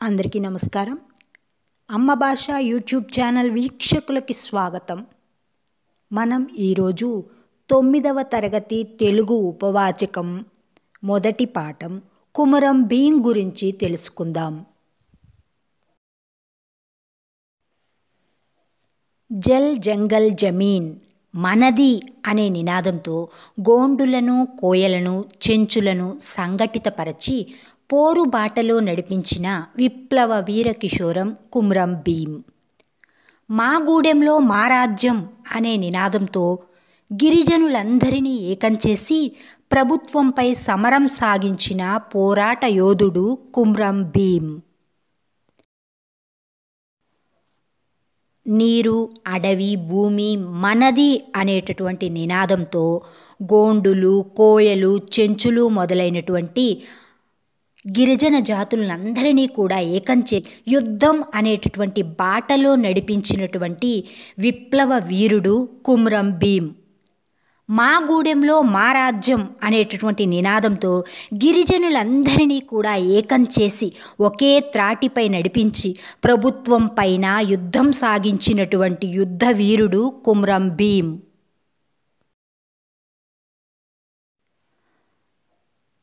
అందరికీ నమస్కారం. అమ్మ భాష యూట్యూబ్ ఛానల్ వీక్షకులకి స్వాగతం. మనం ఈరోజు 9వ తరగతి తెలుగు ఉపవాచకం మొదటి పాఠం కుమరం భీం గురించి తెలుసుకుందాం. జల్ జంగల్ జమీన్ మనది అనే నినాదంతో గోండులను, కోయలను, చెంచులను సంఘటితపరచి పోరుబాటలో నడిపించిన విప్లవ వీరకిశోరం కుమరం భీం. మా గూడెంలో మా రాజ్యం అనే నినాదంతో గిరిజనులందరినీ ఏకం చేసి ప్రభుత్వంపై సమరం సాగించిన పోరాట యోధుడు కుమరం భీం. నీరు, అడవి, భూమి మనది అనేటటువంటి నినాదంతో గోండులు, కోయలు, చెంచులు మొదలైనటువంటి గిరిజన జాతులందరినీ కూడా ఏకంచే యుద్ధం అనేటటువంటి బాటలో నడిపించినటువంటి విప్లవ వీరుడు కుమరం భీం. మా గూడెంలో మా రాజ్యం అనేటటువంటి నినాదంతో గిరిజనులందరినీ కూడా ఏకం చేసి ఒకే త్రాటిపై నడిపించి ప్రభుత్వం పైన యుద్ధం సాగించినటువంటి యుద్ధ వీరుడు కుమరం భీం.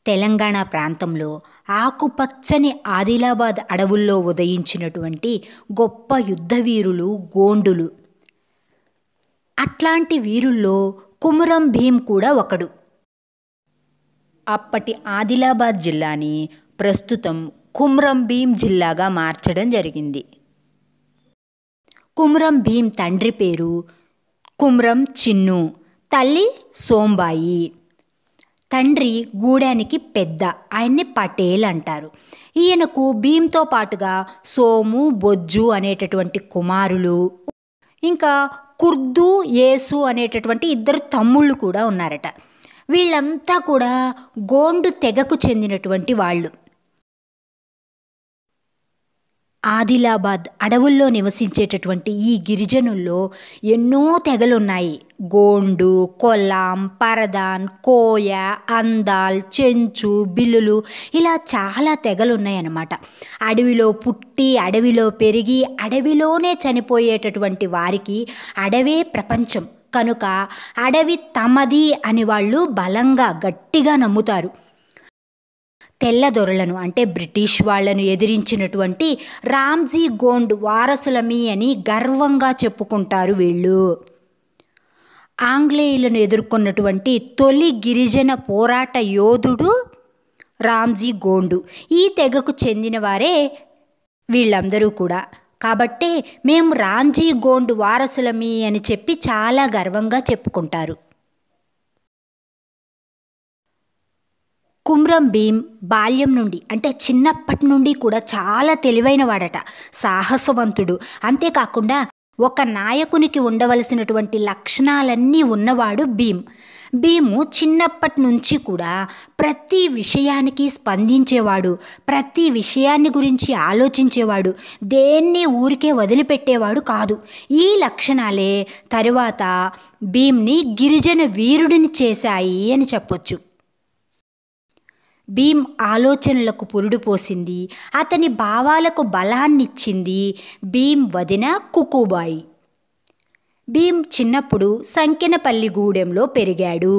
తెలంగాణ ప్రాంతంలో ఆకుపచ్చని ఆదిలాబాద్ అడవుల్లో ఉదయించినటువంటి గొప్ప యుద్ధవీరులు గోండులు. అట్లాంటి వీరుల్లో కుమరం భీం కూడా ఒకడు. అప్పటి ఆదిలాబాద్ జిల్లాని ప్రస్తుతం కుమరం భీం జిల్లాగా మార్చడం జరిగింది. కుమరం భీం తండ్రి పేరు కుమరం చిన్ను, తల్లి సోంబాయి. తండ్రి గూడానికి పెద్ద, ఆయన్ని పటేల్ అంటారు. ఈయనకు భీంతో పాటుగా సోము, బొజ్జు అనేటటువంటి కుమారులు, ఇంకా కుర్దు, యేసు అనేటటువంటి ఇద్దరు తమ్ముళ్ళు కూడా ఉన్నారట. వీళ్ళంతా కూడా గోండు తెగకు చెందినటువంటి వాళ్ళు. ఆదిలాబాద్ అడవుల్లో నివసించేటటువంటి ఈ గిరిజనుల్లో ఎన్నో తెగలున్నాయి. గోండు, కొల్లాం, పరదాన్, కోయ, అందాల్, చెంచు, బిల్లులు, ఇలా చాలా తెగలున్నాయన్నమాట. అడవిలో పుట్టి అడవిలో పెరిగి అడవిలోనే చనిపోయేటటువంటి వారికి అడవే ప్రపంచం కనుక అడవి తమది అని వాళ్ళు బలంగా గట్టిగా నమ్ముతారు. తెల్లదొరలను అంటే బ్రిటిష్ వాళ్లను ఎదిరించినటువంటి రామ్జీ గోండ్ వారసులమి అని గర్వంగా చెప్పుకుంటారు వీళ్ళు. ఆంగ్లేయులను ఎదుర్కొన్నటువంటి తొలి గిరిజన పోరాట యోధుడు రామ్జీ గోండు. ఈ తెగకు చెందిన వారే వీళ్ళందరూ కూడా. కాబట్టే మేము రామ్జీ గోండ్ వారసులమి అని చెప్పి చాలా గర్వంగా చెప్పుకుంటారు. కుమరం భీం బాల్యం నుండి అంటే చిన్నప్పటి నుండి కూడా చాలా తెలివైన వాడట, సాహసవంతుడు. అంతేకాకుండా ఒక నాయకునికి ఉండవలసినటువంటి లక్షణాలన్నీ ఉన్నవాడు భీం. భీము చిన్నప్పటి నుంచి కూడా ప్రతి విషయానికి స్పందించేవాడు, ప్రతి విషయాన్ని గురించి ఆలోచించేవాడు, దేన్ని ఊరికే వదిలిపెట్టేవాడు కాదు. ఈ లక్షణాలే తరువాత భీంని గిరిజన వీరుడిని చేశాయి అని చెప్పొచ్చు. భీం ఆలోచనలకు పురుడు పోసింది, అతని భావాలకు బలాన్నిచ్చింది భీం వదిన కుకుబాయి. భీం చిన్నప్పుడు సంకెనపల్లి గూడెంలో పెరిగాడు.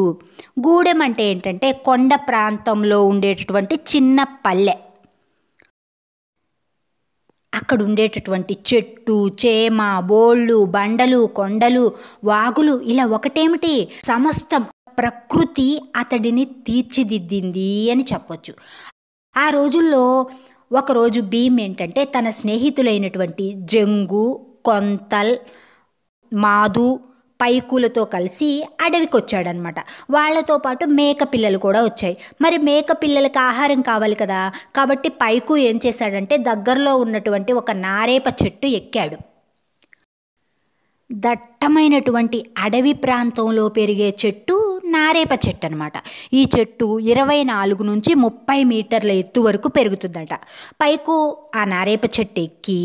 గూడెం అంటే ఏంటంటే కొండ ప్రాంతంలో ఉండేటటువంటి చిన్న పల్లె. అక్కడ ఉండేటటువంటి చెట్టు, చేమ, బోళ్ళు, బండలు, కొండలు, వాగులు ఇలా ఒకటేమిటి సమస్తం ప్రకృతి అతడిని తీర్చిదిద్దింది అని చెప్పొచ్చు. ఆ రోజుల్లో ఒకరోజు భీం ఏంటంటే తన స్నేహితులైనటువంటి జంగు, కొంతల్, మాధు, పైకులతో కలిసి అడవికి వచ్చాడనమాట. వాళ్లతో పాటు మేక పిల్లలు కూడా వచ్చాయి. మరి మేక పిల్లలకి ఆహారం కావాలి కదా, కాబట్టి పైకు ఏం చేశాడంటే దగ్గరలో ఉన్నటువంటి ఒక నారేప చెట్టు ఎక్కాడు. దట్టమైనటువంటి అడవి ప్రాంతంలో పెరిగే చెట్టు నారేప చెట్టు అనమాట. ఈ చెట్టు 24 నుంచి 30 మీటర్ల ఎత్తు వరకు పెరుగుతుందట. పైకు ఆ నారేప చెట్టు ఎక్కి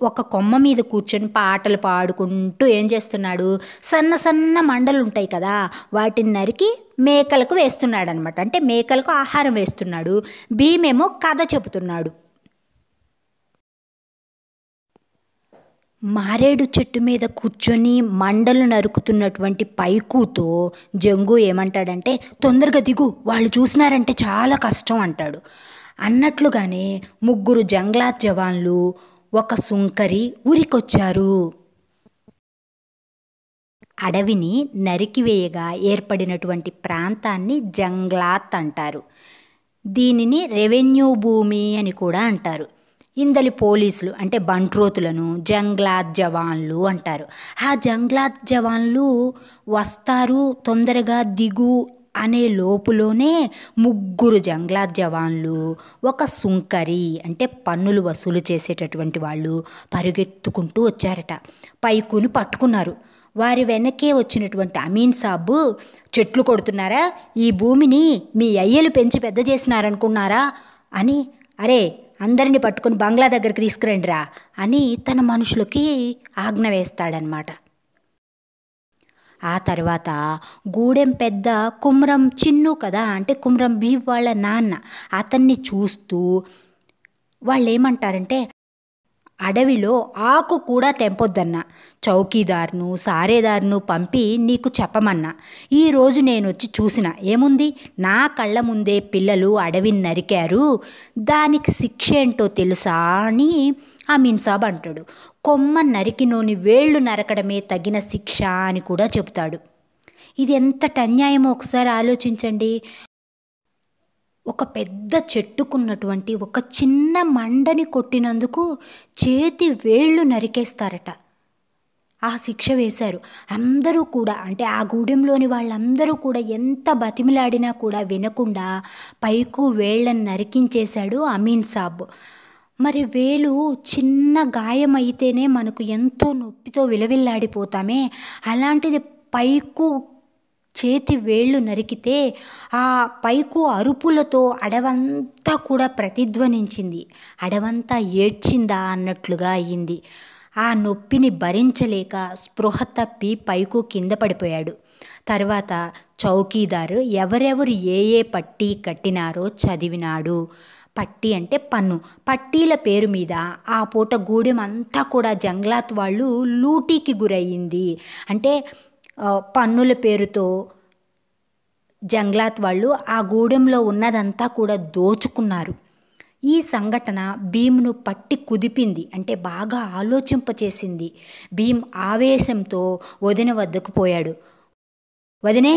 ఒక కొమ్మ మీద కూర్చొని పాటలు పాడుకుంటూ ఏం చేస్తున్నాడు, సన్న సన్న మండలు ఉంటాయి కదా వాటిని నరికి మేకలకు వేస్తున్నాడు అనమాట. అంటే మేకలకు ఆహారం వేస్తున్నాడు. భీమేమో కథ చెబుతున్నాడు. మారేడు చెట్టు మీద కూర్చొని మండలు నరుకుతున్నటువంటి పైకుతో జంగు ఏమంటాడంటే, తొందరగా దిగు, వాళ్ళు చూసినారంటే చాలా కష్టం అంటాడు. అన్నట్లుగానే ముగ్గురు జంగ్లాత్ జవాన్లు, ఒక సుంకరి ఊరికొచ్చారు. అడవిని నరికివేయగా ఏర్పడినటువంటి ప్రాంతాన్ని జంగ్లాత్ అంటారు. దీనిని రెవెన్యూ భూమి అని కూడా అంటారు. ఇందలి పోలీసులు అంటే బంట్రోతులను జంగ్లాత్ జవాన్లు అంటారు. ఆ జంగ్లాత్ జవాన్లు వస్తారు, తొందరగా దిగు అనే లోపులోనే ముగ్గురు జంగ్లాత్ జవాన్లు, ఒక సుంకరి అంటే పన్నులు వసూలు చేసేటటువంటి వాళ్ళు పరుగెత్తుకుంటూ వచ్చారట. పైకుని పట్టుకున్నారు. వారి వెనకే వచ్చినటువంటి అమీన్ సాబు, చెట్లు కొడుతున్నారా, ఈ భూమిని మీ అయ్యలు పెంచి పెద్ద చేసినారనుకున్నారా అని, అరే అందరిని పట్టుకుని బంగ్లా దగ్గరికి తీసుకురండిరా అని తన మనుషులకి ఆజ్ఞ వేస్తాడనమాట. ఆ తర్వాత గూడెం పెద్ద కుమ్రం చిన్ను కదా, అంటే కుమ్రం భీం వాళ్ళ నాన్న, అతన్ని చూస్తూ వాళ్ళు ఏమంటారంటే, అడవిలో ఆకు కూడా తెంపొద్దన్నా, చౌకీదార్ను సారేదార్ను పంపి నీకు చెప్పమన్నా. ఈరోజు నేను వచ్చి చూసిన, ఏముంది, నా కళ్ళ ముందే పిల్లలు అడవిని నరికారు, దానికి శిక్ష ఏంటో తెలుసా అని అమీన్ సాబ్ అంటాడు. కొమ్మ నరికినోని వేళ్ళు నరకడమే తగిన శిక్ష అని కూడా చెబుతాడు. ఇది ఎంతటి అన్యాయమో ఒకసారి ఆలోచించండి. ఒక పెద్ద చెట్టుకున్నటువంటి ఒక చిన్న మండని కొట్టినందుకు చేతి వేళ్ళు నరికేస్తారట. ఆ శిక్ష వేశారు. అందరూ కూడా, అంటే ఆ గూడెంలోని వాళ్ళందరూ కూడా ఎంత బతిమిలాడినా కూడా వినకుండా పైకు వేళ్ళని నరికించేశాడు అమీన్ సాబ్. మరి వేలు చిన్న గాయం అయితేనే మనకు ఎంతో నొప్పితో విలవిల్లాడిపోతామే, అలాంటిది పైకు చేతి వేళ్ళు నరికితే ఆ పైకు అరుపులతో అడవంతా కూడా ప్రతిధ్వనించింది. అడవంతా ఏడ్చిందా అన్నట్లుగా అయ్యింది. ఆ నొప్పిని భరించలేక స్పృహ తప్పి పైకు కింద పడిపోయాడు. తర్వాత చౌకీదారు ఎవరెవరు ఏ ఏ పట్టీ కట్టినారో చదివినాడు. పట్టీ అంటే పన్ను. పట్టీల పేరు మీద ఆ పూట గూడెం అంతా కూడా జంగ్లాత్ వాళ్ళు లూటీకి గురయ్యింది. అంటే పన్నుల పేరుతో జంగ్లాత్ వాళ్ళు ఆ గూడెంలో ఉన్నదంతా కూడా దోచుకున్నారు. ఈ సంఘటన భీమ్ను పట్టి కుదిపింది, అంటే బాగా ఆలోచింపచేసింది. భీమ్ ఆవేశంతో వదిన వద్దకు పోయాడు. వదినే,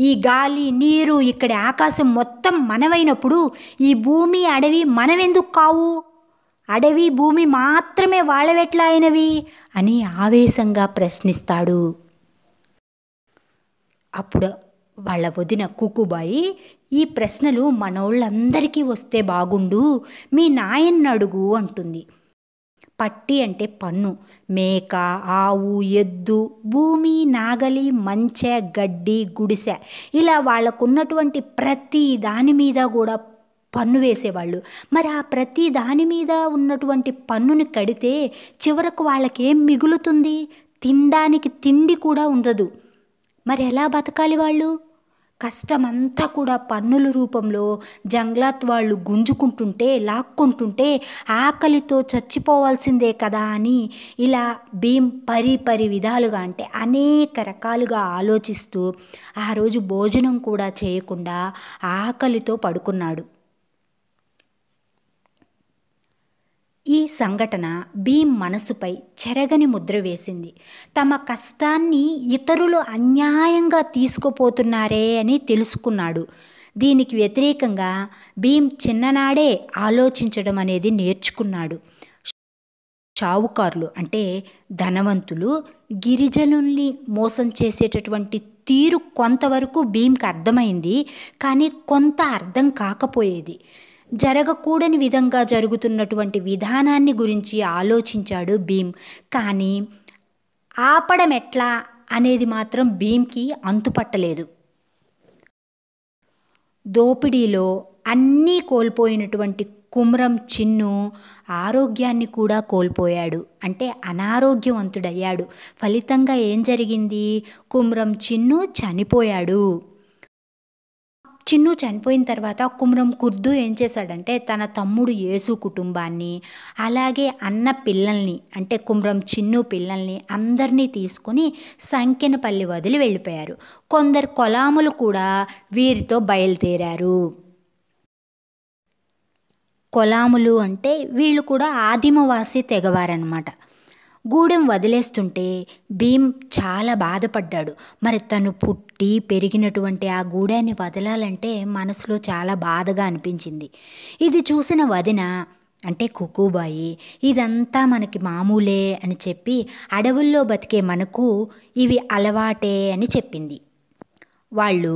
ఈ గాలి నీరు ఇక్కడి ఆకాశం మొత్తం మనమైనప్పుడు ఈ భూమి అడవి మనమెందుకు కావు? అడవి భూమి మాత్రమే వాళ్ళవెట్లా అయినవి అని ఆవేశంగా ప్రశ్నిస్తాడు. అప్పుడు వాళ్ళ వదిన కుకుబాయి, ఈ ప్రశ్నలు మనోళ్ళందరికీ వస్తే బాగుండు, మీ నాయన్ని అడుగు అంటుంది. పట్టి అంటే పన్ను. మేక, ఆవు, ఎద్దు, భూమి, నాగలి, మంచె, గడ్డి, గుడిసె, ఇలా వాళ్ళకున్నటువంటి ప్రతి దాని మీద కూడా పన్ను వేసేవాళ్ళు. మరి ఆ ప్రతి దాని మీద ఉన్నటువంటి పన్నుని కడితే చివరకు వాళ్ళకేం మిగులుతుంది? తినడానికి తిండి కూడా ఉండదు. మరి ఎలా బతకాలి వాళ్ళు? కష్టమంతా కూడా పన్నుల రూపంలో జంగ్లాత్ వాళ్ళు గుంజుకుంటుంటే, లాక్కుంటుంటే ఆకలితో చచ్చిపోవాల్సిందే కదా అని ఇలా భీమ్ పరి విధాలుగా, అంటే అనేక రకాలుగా ఆలోచిస్తూ ఆ రోజు భోజనం కూడా చేయకుండా ఆకలితో పడుకున్నాడు. ఈ సంఘటన భీమ్ మనసుపై చెరగని ముద్ర వేసింది. తమ కష్టాన్ని ఇతరులు అన్యాయంగా తీసుకుపోతున్నారే అని తెలుసుకున్నాడు. దీనికి వ్యతిరేకంగా భీమ్ చిన్ననాడే ఆలోచించడం అనేది నేర్చుకున్నాడు. షావుకారులు అంటే ధనవంతులు గిరిజనుల్ని మోసం చేసేటటువంటి తీరు కొంతవరకు భీమ్కి అర్థమైంది, కానీ కొంత అర్థం కాకపోయేది. జరగకూడని విధంగా జరుగుతున్నటువంటి విధానాన్ని గురించి ఆలోచించాడు భీమ్. కానీ ఆపడం ఎట్లా అనేది మాత్రం భీమ్కి అంతుపట్టలేదు. దోపిడీలో అన్నీ కోల్పోయినటువంటి కుమ్రం చిన్ను ఆరోగ్యాన్ని కూడా కోల్పోయాడు, అంటే అనారోగ్యవంతుడయ్యాడు. ఫలితంగా ఏం జరిగింది? కుమ్రం చిన్ను చనిపోయాడు. చిన్ను చనిపోయిన తర్వాత కుమ్రం కుర్దు ఏం చేశాడంటే తన తమ్ముడు యేసు కుటుంబాన్ని, అలాగే అన్న పిల్లల్ని అంటే కుమ్రం చిన్ను పిల్లల్ని అందరినీ తీసుకొని సంకెనపల్లి వదిలి వెళ్ళిపోయారు. కొందరు కొలాములు కూడా వీరితో బయలుదేరారు. కొలాములు అంటే వీళ్ళు కూడా ఆదిమవాసి తెగవారనమాట. గూడెం వదిలేస్తుంటే భీమ్ చాలా బాధపడ్డాడు. మరి తను పుట్టి పెరిగినటువంటి ఆ గూడాన్ని వదలాలంటే మనసులో చాలా బాధగా అనిపించింది. ఇది చూసిన వదిన అంటే కుకుబాయి ఇదంతా మనకి మామూలే అని చెప్పి అడవుల్లో బతికే మనకు ఇవి అలవాటే అని చెప్పింది. వాళ్ళు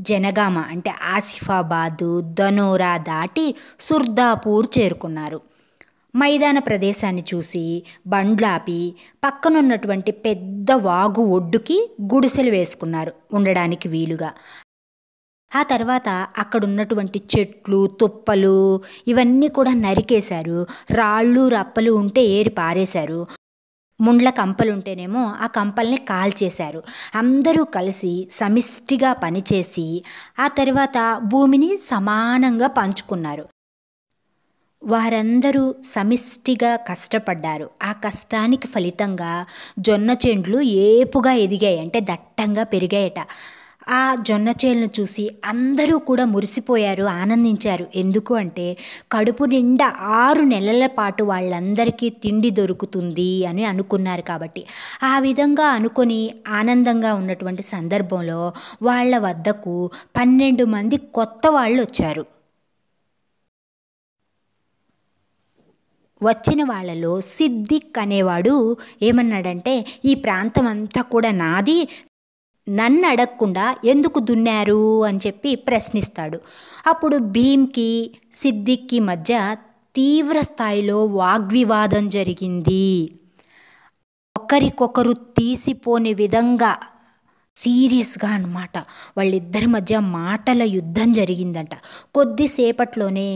జనగామ అంటే ఆసిఫాబాదు, ధనోరా దాటి సుర్దాపూర్ చేరుకున్నారు. మైదాన ప్రదేశాన్ని చూసి బండ్లాపి పక్కనున్నటువంటి పెద్ద వాగు ఒడ్డుకి గుడిసెలు వేసుకున్నారు ఉండడానికి వీలుగా. ఆ తర్వాత అక్కడున్నటువంటి చెట్లు, తుప్పలు ఇవన్నీ కూడా నరికేశారు. రాళ్ళు రప్పలు ఉంటే ఏరి పారేశారు. ముండ్ల కంపలుంటేనేమో ఆ కంపల్ని కాల్చేశారు. అందరూ కలిసి సమిష్టిగా పనిచేసి ఆ తర్వాత భూమిని సమానంగా పంచుకున్నారు. వారందరూ సమిష్టిగా కష్టపడ్డారు. ఆ కష్టానికి ఫలితంగా జొన్న చేన్లు ఏపుగా ఎదిగాయి, అంటే దట్టంగా పెరిగాయట. ఆ జొన్న చేలను చూసి అందరూ కూడా మురిసిపోయారు, ఆనందించారు. ఎందుకు అంటే కడుపు నిండా 6 నెలల పాటు వాళ్ళందరికీ తిండి దొరుకుతుంది అని అనుకున్నారు కాబట్టి. ఆ విధంగా అనుకొని ఆనందంగా ఉన్నటువంటి సందర్భంలో వాళ్ళ వద్దకు 12 మంది కొత్త వాళ్ళు వచ్చారు. వచ్చిన వాళ్ళలో సిద్దిక్ అనేవాడు ఏమన్నాడంటే, ఈ ప్రాంతం అంతా కూడా నాది, నన్ను అడగకుండా ఎందుకు దున్నారు అని చెప్పి ప్రశ్నిస్తాడు. అప్పుడు భీమ్కి సిద్దిక్కి మధ్య తీవ్ర స్థాయిలో వాగ్వివాదం జరిగింది. ఒకరికొకరు తీసిపోని విధంగా సీరియస్గా అన్నమాట వాళ్ళిద్దరి మధ్య మాటల యుద్ధం జరిగిందంట. కొద్దిసేపట్లోనే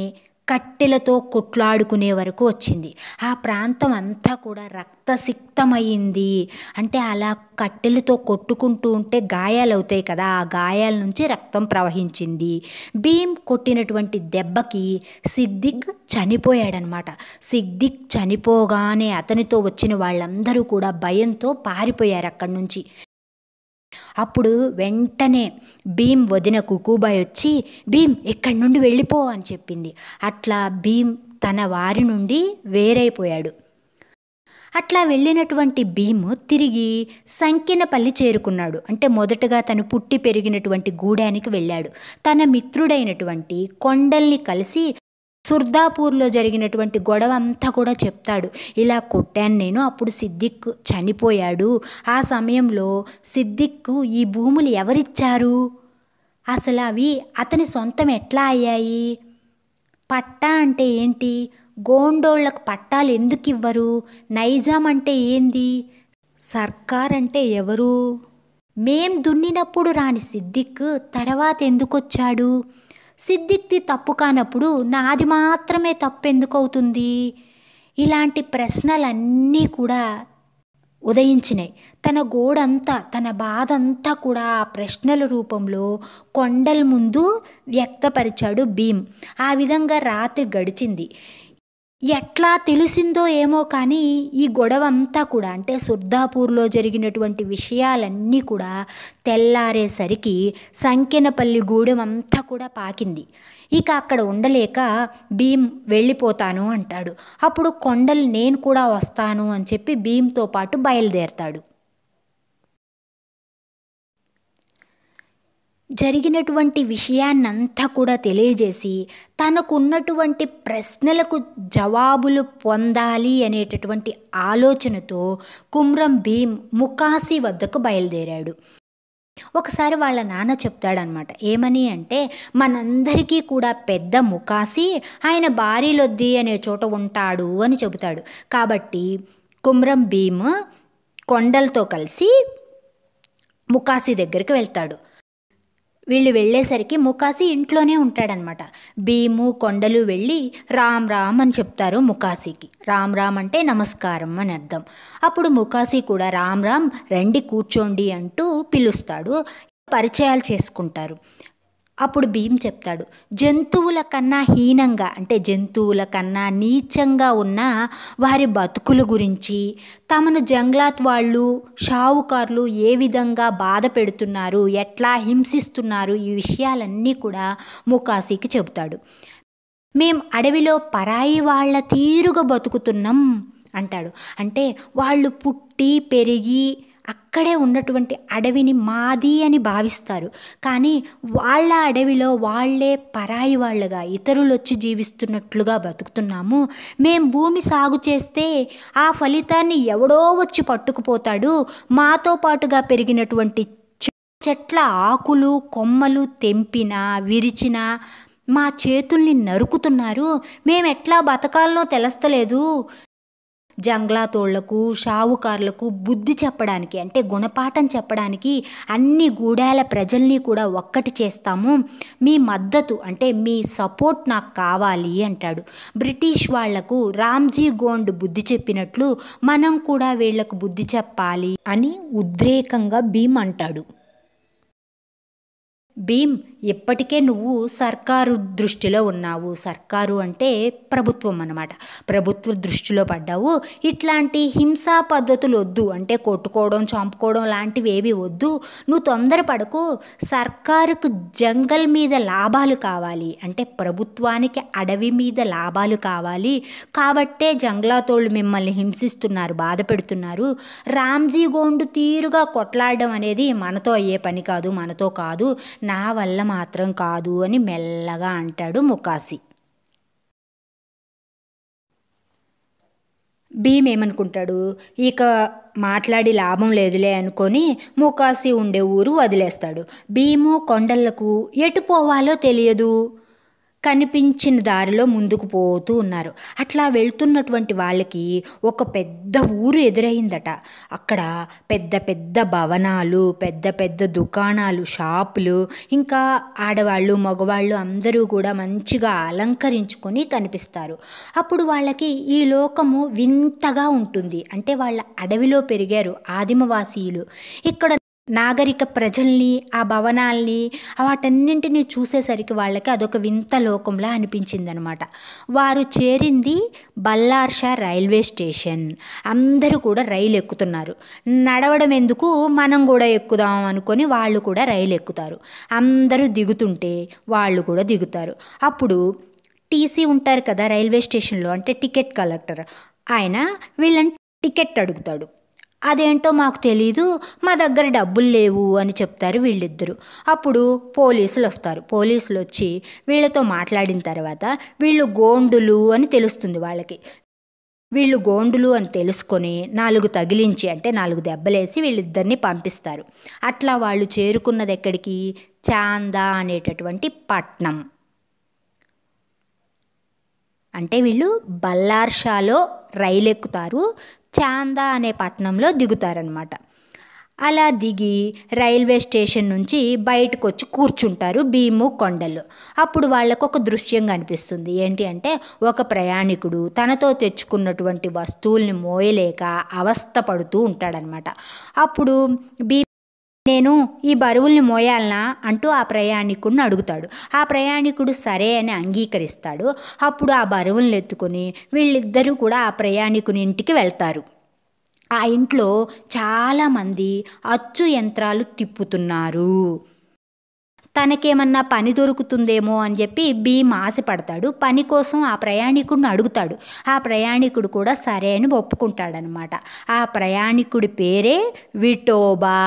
కట్టెలతో కొట్లాడుకునే వరకు వచ్చింది. ఆ ప్రాంతం అంతా కూడా రక్తసిక్తమైంది. అంటే అలా కట్టెలతో కొట్టుకుంటూ ఉంటే గాయాలవుతాయి కదా, ఆ గాయాల నుంచి రక్తం ప్రవహించింది. భీమ్ కొట్టినటువంటి దెబ్బకి సిద్దిక్ చనిపోయాడనమాట. సిద్దిక్ చనిపోగానే అతనితో వచ్చిన వాళ్ళందరూ కూడా భయంతో పారిపోయారు అక్కడి నుంచి. అప్పుడు వెంటనే భీమ్ వదిన కుకుబాయ్ వచ్చి, భీమ్ ఇక్కడి నుండి వెళ్ళిపో అని చెప్పింది. అట్లా భీమ్ తన వారి నుండి వేరైపోయాడు. అట్లా వెళ్ళినటువంటి భీమ్ తిరిగి సంకెనపల్లి చేరుకున్నాడు. అంటే మొదటగా తను పుట్టి పెరిగినటువంటి గూడానికి వెళ్ళాడు. తన మిత్రుడైనటువంటి కొండల్ని కలిసి సుర్దాపూర్లో జరిగినటువంటి గొడవ అంతా కూడా చెప్తాడు. ఇలా కొట్టాను నేను, అప్పుడు సిద్దిక్ చనిపోయాడు. ఆ సమయంలో సిద్దిక్కు ఈ భూములు ఎవరిచ్చారు, అసలు అవి అతని సొంతం ఎట్లా అయ్యాయి, పట్టా అంటే ఏంటి, గోండోళ్లకు పట్టాలు ఎందుకు ఇవ్వరు, నైజాం అంటే ఏంది, సర్కార్ అంటే ఎవరు, మేం దున్నినప్పుడు రాని సిద్దిక్ తర్వాత ఎందుకు వచ్చాడు, సిద్దిక్ది తప్పు కానప్పుడు నాది మాత్రమే తప్పు ఎందుకు అవుతుంది, ఇలాంటి ప్రశ్నలన్నీ కూడా ఉదయించినాయి. తన గోడంతా తన బాధ అంతా కూడా ఆ ప్రశ్నల రూపంలో కొండల ముందు వ్యక్తపరిచాడు భీమ్. ఆ విధంగా రాత్రి గడిచింది. ఎట్లా తెలిసిందో ఏమో కానీ ఈ గొడవ అంతా కూడా అంటే సుర్దాపూర్లో జరిగినటువంటి విషయాలన్నీ కూడా తెల్లారేసరికి సంకెనపల్లి గూడెం అంతా కూడా పాకింది. ఇక అక్కడ ఉండలేక భీమ్ వెళ్ళిపోతాను అంటాడు. అప్పుడు కొండలు నేను కూడా వస్తాను అని చెప్పి భీమ్తో పాటు బయలుదేరతాడు. జరిగినటువంటి విషయాన్నంతా కూడా తెలియజేసి తనకున్నటువంటి ప్రశ్నలకు జవాబులు పొందాలి అనేటటువంటి ఆలోచనతో కుమ్రం భీమ్ ముకాసి వద్దకు బయలుదేరాడు. ఒకసారి వాళ్ళ నాన్న చెప్తాడనమాట. ఏమని అంటే, మనందరికీ కూడా పెద్ద ముకాసి ఆయన బారీలొద్ది అనే చోట ఉంటాడు అని చెబుతాడు. కాబట్టి కుమ్రం భీమ్ కొండలతో కలిసి ముకాసి దగ్గరికి వెళ్తాడు. వీళ్ళు వెళ్ళేసరికి ముకాసి ఇంట్లోనే ఉంటాడనమాట. భీము కొండలు వెళ్ళి రామ్ రామ్ అని చెప్తారు ముకాసికి. రామ్ రామ్ అంటే నమస్కారం అని అర్థం. అప్పుడు ముకాసి కూడా రామ్ రామ్ రండి కూర్చోండి అంటూ పిలుస్తాడు. పరిచయాలు చేసుకుంటారు. అప్పుడు భీమ్ చెప్తాడు, జంతువుల కన్నా హీనంగా అంటే జంతువుల కన్నా నీచంగా ఉన్న వారి బతుకుల గురించి, తమను జంగ్లాత్ వాళ్ళు షావుకారులు ఏ విధంగా బాధ పెడుతున్నారు, ఎట్లా హింసిస్తున్నారు, ఈ విషయాలన్నీ కూడా ముకాసీకి చెబుతాడు. మేం అడవిలో పరాయి వాళ్ళ తీరుగా బతుకుతున్నాం అంటాడు. అంటే వాళ్ళు పుట్టి పెరిగి అక్కడే ఉన్నటువంటి అడవిని మాది అని భావిస్తారు. కానీ వాళ్ళ అడవిలో వాళ్ళే పరాయి వాళ్ళగా ఇతరులు వచ్చి జీవిస్తున్నట్లుగా బతుకుతున్నాము. మేం భూమి సాగు చేస్తే ఆ ఫలితాన్ని ఎవడో వచ్చి పట్టుకుపోతాడు. మాతో పాటుగా పెరిగినటువంటి చెట్ల ఆకులు కొమ్మలు తెంపినా విరిచినా మా చేతుల్ని నరుకుతున్నారు. మేమెట్లా బతకాలనో తెలుస్తలేదు. జంగ్లాతోళ్లకు షావుకారులకు బుద్ధి చెప్పడానికి అంటే గుణపాఠం చెప్పడానికి అన్ని గూడాల ప్రజల్ని కూడా ఒక్కటి చేస్తాము. మీ మద్దతు అంటే మీ సపోర్ట్ నాకు కావాలి అంటాడు. బ్రిటిష్ వాళ్లకు రామ్జీ గోండ్ బుద్ధి చెప్పినట్లు మనం కూడా వీళ్లకు బుద్ధి చెప్పాలి అని ఉద్రేకంగా భీమ్ అంటాడు. భీమ్, ఎప్పటికే నువ్వు సర్కారు దృష్టిలో ఉన్నావు. సర్కారు అంటే ప్రభుత్వం అన్నమాట. ప్రభుత్వ దృష్టిలో పడ్డావు. ఇట్లాంటి హింసా పద్ధతులు వద్దు, అంటే కొట్టుకోవడం చంపుకోవడం లాంటివి ఏవి వద్దు. నువ్వు తొందరపడకు. సర్కారుకు జంగల్ మీద లాభాలు కావాలి, అంటే ప్రభుత్వానికి అడవి మీద లాభాలు కావాలి. కాబట్టే జంగ్లాతోళ్ళు మిమ్మల్ని హింసిస్తున్నారు, బాధ పెడుతున్నారు. రామ్జీ గోండు తీరుగా కొట్లాడడం అనేది మనతో అయ్యే పని కాదు, మనతో కాదు, నా వల్ల మాత్రం కాదు అని మెల్లగా అంటాడు ముకాసి. భీమ్ ఏమనుకుంటాడు, ఇక మాట్లాడి లాభం లేదులే అనుకొని ముకాసి ఉండే ఊరు వదిలేస్తాడు. భీము కొండలకు ఎటు పోవాలో తెలియదు. కనిపించిన దారిలో ముందుకు పోతూ ఉన్నారు. అట్లా వెళ్తున్నటువంటి వాళ్ళకి ఒక పెద్ద ఊరు ఎదురైందట. అక్కడ పెద్ద పెద్ద భవనాలు, పెద్ద పెద్ద దుకాణాలు, షాపులు, ఇంకా ఆడవాళ్ళు మగవాళ్ళు అందరూ కూడా మంచిగా అలంకరించుకొని కనిపిస్తారు. అప్పుడు వాళ్ళకి ఈ లోకము వింతగా ఉంటుంది. అంటే వాళ్ళ అడవిలో పెరిగారు ఆదిమవాసీయులు. ఇక్కడ నాగరిక ప్రజల్ని, ఆ భవనాల్ని, వాటన్నింటినీ చూసేసరికి వాళ్ళకి అదొక వింత లోకంలా అనిపించిందనమాట. వారు చేరింది బల్లార్షా రైల్వే స్టేషన్. అందరూ కూడా రైలు ఎక్కుతున్నారు. నడవడం ఎందుకు, మనం కూడా ఎక్కుదాం అనుకొని వాళ్ళు కూడా రైలు ఎక్కుతారు. అందరూ దిగుతుంటే వాళ్ళు కూడా దిగుతారు. అప్పుడు టీసీ ఉంటారు కదా రైల్వే స్టేషన్లో, అంటే టికెట్ కలెక్టర్, ఆయన వీళ్ళని టికెట్ అడుగుతాడు. అదేంటో మాకు తెలీదు, మా దగ్గర డబ్బులు లేవు అని చెప్తారు వీళ్ళిద్దరూ. అప్పుడు పోలీసులు వస్తారు. పోలీసులు వచ్చి వీళ్ళతో మాట్లాడిన తర్వాత వీళ్ళు గోండులు అని తెలుస్తుంది వాళ్ళకి. వీళ్ళు గోండులు అని తెలుసుకొని 4 తగిలించి, అంటే 4 దెబ్బలేసి వీళ్ళిద్దరిని పంపిస్తారు. అట్లా వాళ్ళు చేరుకున్నది ఎక్కడికి, చాందా అనేటటువంటి పట్నం. అంటే వీళ్ళు బల్లార్షాలో రైలు ఎక్కుతారు, చాందా అనే పట్టణంలో దిగుతారనమాట. అలా దిగి రైల్వే స్టేషన్ నుంచి బయటకు వచ్చి కూర్చుంటారు భీము కొండలు. అప్పుడు వాళ్ళకు ఒక దృశ్యం కనిపిస్తుంది. ఏంటి అంటే, ఒక ప్రయాణికుడు తనతో తెచ్చుకున్నటువంటి వస్తువుల్ని మోయలేక అవస్థ పడుతూ ఉంటాడనమాట. అప్పుడు నేను ఈ బరువుల్ని మోయాలనా అంటూ ఆ ప్రయాణికుడిని అడుగుతాడు. ఆ ప్రయాణికుడు సరే అని అంగీకరిస్తాడు. అప్పుడు ఆ బరువులను ఎత్తుకొని వీళ్ళిద్దరూ కూడా ఆ ప్రయాణికుని ఇంటికి వెళ్తారు. ఆ ఇంట్లో చాలామంది అచ్చు యంత్రాలు తిప్పుతున్నారు. తనకేమన్నా పని దొరుకుతుందేమో అని చెప్పి భీమ్ ఆశపడతాడు. పని కోసం ఆ ప్రయాణికుడిని అడుగుతాడు. ఆ ప్రయాణికుడు కూడా సరే అని ఒప్పుకుంటాడనమాట. ఆ ప్రయాణికుడి పేరే విఠోబా.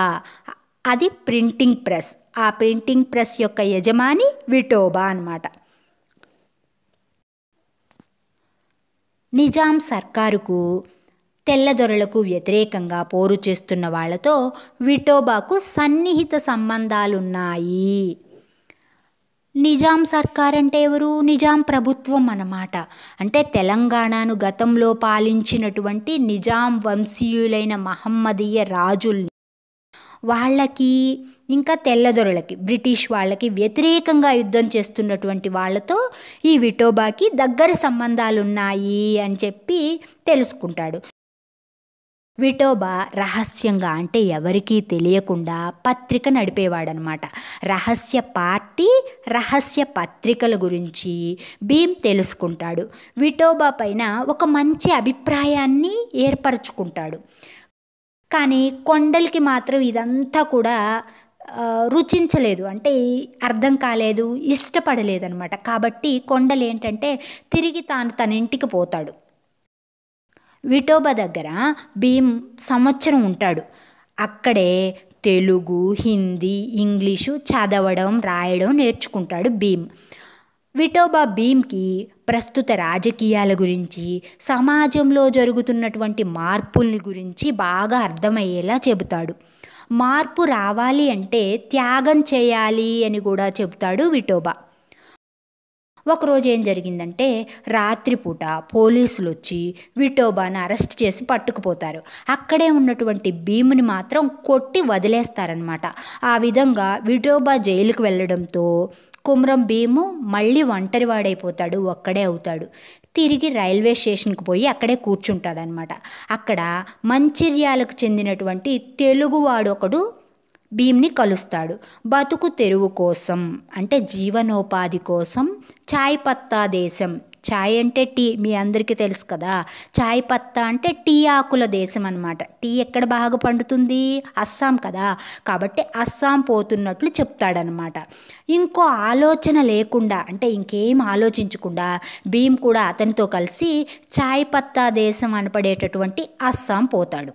అది ప్రింటింగ్ ప్రెస్. ఆ ప్రింటింగ్ ప్రెస్ యొక్క యజమాని విఠోబా అన్నమాట. నిజాం సర్కారుకు తెల్లదొరలకు వ్యతిరేకంగా పోరు చేస్తున్న వాళ్లతో విఠోబాకు సన్నిహిత సంబంధాలున్నాయి. నిజాం సర్కార్ అంటే ఎవరు? నిజాం ప్రభుత్వం అన్నమాట. అంటే తెలంగాణను గతంలో పాలించినటువంటి నిజాం వంశీయులైన మహమ్మదీయ రాజుల్ని, వాళ్ళకి ఇంకా తెల్లదొరలకి, బ్రిటిష్ వాళ్ళకి వ్యతిరేకంగా యుద్ధం చేస్తున్నటువంటి వాళ్ళతో ఈ విఠోబాకి దగ్గర సంబంధాలున్నాయి అని చెప్పి తెలుసుకుంటాడు. విఠోబా రహస్యంగా అంటే ఎవరికీ తెలియకుండా పత్రిక నడిపేవాడనమాట. రహస్య పార్టీ, రహస్య పత్రికల గురించి భీమ్ తెలుసుకుంటాడు. విఠోబా పైన ఒక మంచి అభిప్రాయాన్ని ఏర్పరచుకుంటాడు. కానీ కొండలకి మాత్రం ఇదంతా కూడా రుచించలేదు, అంటే అర్థం కాలేదు, ఇష్టపడలేదనమాట. కాబట్టి కొండలు ఏంటంటే తిరిగి తన ఇంటికి పోతాడు. విఠోబా దగ్గర భీమ్ సంవత్సరం ఉంటాడు. అక్కడే తెలుగు, హిందీ, ఇంగ్లీషు చదవడం రాయడం నేర్చుకుంటాడు భీమ్. విఠోబా భీమ్కి ప్రస్తుత రాజకీయాల గురించి, సమాజంలో జరుగుతున్నటువంటి మార్పుల్ని గురించి బాగా అర్థమయ్యేలా చెబుతాడు. మార్పు రావాలి అంటే త్యాగం చేయాలి అని కూడా చెబుతాడు విఠోబా. ఒకరోజు ఏం జరిగిందంటే రాత్రిపూట పోలీసులు వచ్చి విఠోబాను అరెస్ట్ చేసి పట్టుకుపోతారు. అక్కడే ఉన్నటువంటి భీముని మాత్రం కొట్టి వదిలేస్తారనమాట. ఆ విధంగా విఠోబా జైలుకు వెళ్ళడంతో కుమ్రం భీము మళ్ళీ ఒంటరివాడైపోతాడు, ఒక్కడే అవుతాడు. తిరిగి రైల్వే స్టేషన్కి పోయి అక్కడే కూర్చుంటాడనమాట. అక్కడ మంచిర్యాలకు చెందినటువంటి తెలుగువాడు ఒకడు భీమ్ని కలుస్తాడు. బతుకు తెరువు కోసం అంటే జీవనోపాధి కోసం చాయ్ పత్తా దేశం, చాయ్ అంటే టీ, మీ అందరికీ తెలుసు కదా, చాయ్ పత్తా అంటే టీ ఆకుల దేశం అనమాట. టీ ఎక్కడ బాగా పండుతుంది? అస్సాం కదా, కాబట్టి అస్సాం పోతున్నట్లు చెప్తాడనమాట. ఇంకో ఆలోచన లేకుండా అంటే ఇంకేం ఆలోచించకుండా భీమ్ కూడా అతనితో కలిసి చాయ్ పత్తా దేశం అనపడేటటువంటి అస్సాం పోతాడు.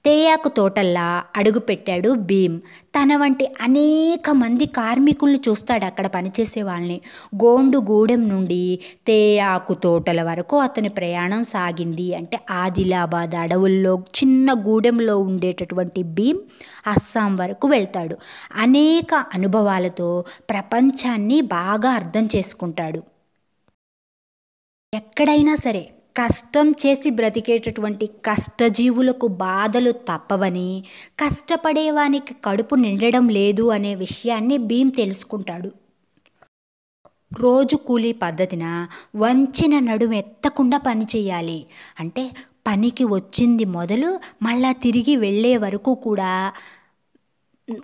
తేయాకు తోటల్లా అడుగుపెట్టాడు భీమ్. తన వంటి అనేక మంది కార్మికుల్ని చూస్తాడు అక్కడ పనిచేసే వాళ్ళని. గోండుగూడెం నుండి తేయాకు తోటల వరకు అతని ప్రయాణం సాగింది. అంటే ఆదిలాబాద్ అడవుల్లో చిన్న గూడెంలో ఉండేటటువంటి భీమ్ అస్సాం వరకు వెళ్తాడు. అనేక అనుభవాలతో ప్రపంచాన్ని బాగా అర్థం చేసుకుంటాడు. ఎక్కడైనా సరే కష్టం చేసి బ్రతికేటటువంటి కష్టజీవులకు బాధలు తప్పవని, కష్టపడేవానికి కడుపు నిండడం లేదు అనే విషయాన్ని భీమ్ తెలుసుకుంటాడు. రోజు కూలీ పద్ధతిన వంచిన నడుము ఎత్తకుండా పని చేయాలి. అంటే పనికి వచ్చింది మొదలు మళ్ళా తిరిగి వెళ్ళే వరకు కూడా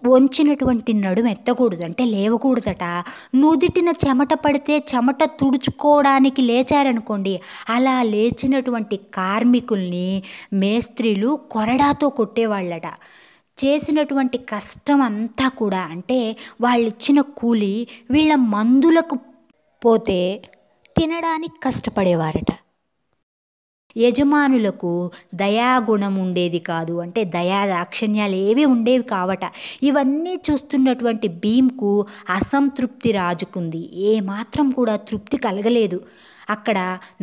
వంచినటువంటి నడుము ఎత్తకూడదు, అంటే లేవకూడదట. నుదిటిన చెమట పడితే చెమట తుడుచుకోవడానికి లేచారనుకోండి, అలా లేచినటువంటి కార్మికుల్ని మేస్త్రీలు కొరడాతో కొట్టేవాళ్ళట. చేసినటువంటి కష్టం అంతా కూడా అంటే వాళ్ళు ఇచ్చిన కూలి వీళ్ళ మందులకు పోతే తినడానికి కష్టపడేవారట. యజమానులకు దయాగుణం ఉండేది కాదు, అంటే దయా దాక్షిణ్యాలు ఏవి ఉండేవి కావట. ఇవన్నీ చూస్తున్నటువంటి భీమ్కు అసంతృప్తి రాజుకుంది. ఏమాత్రం కూడా తృప్తి కలగలేదు. అక్కడ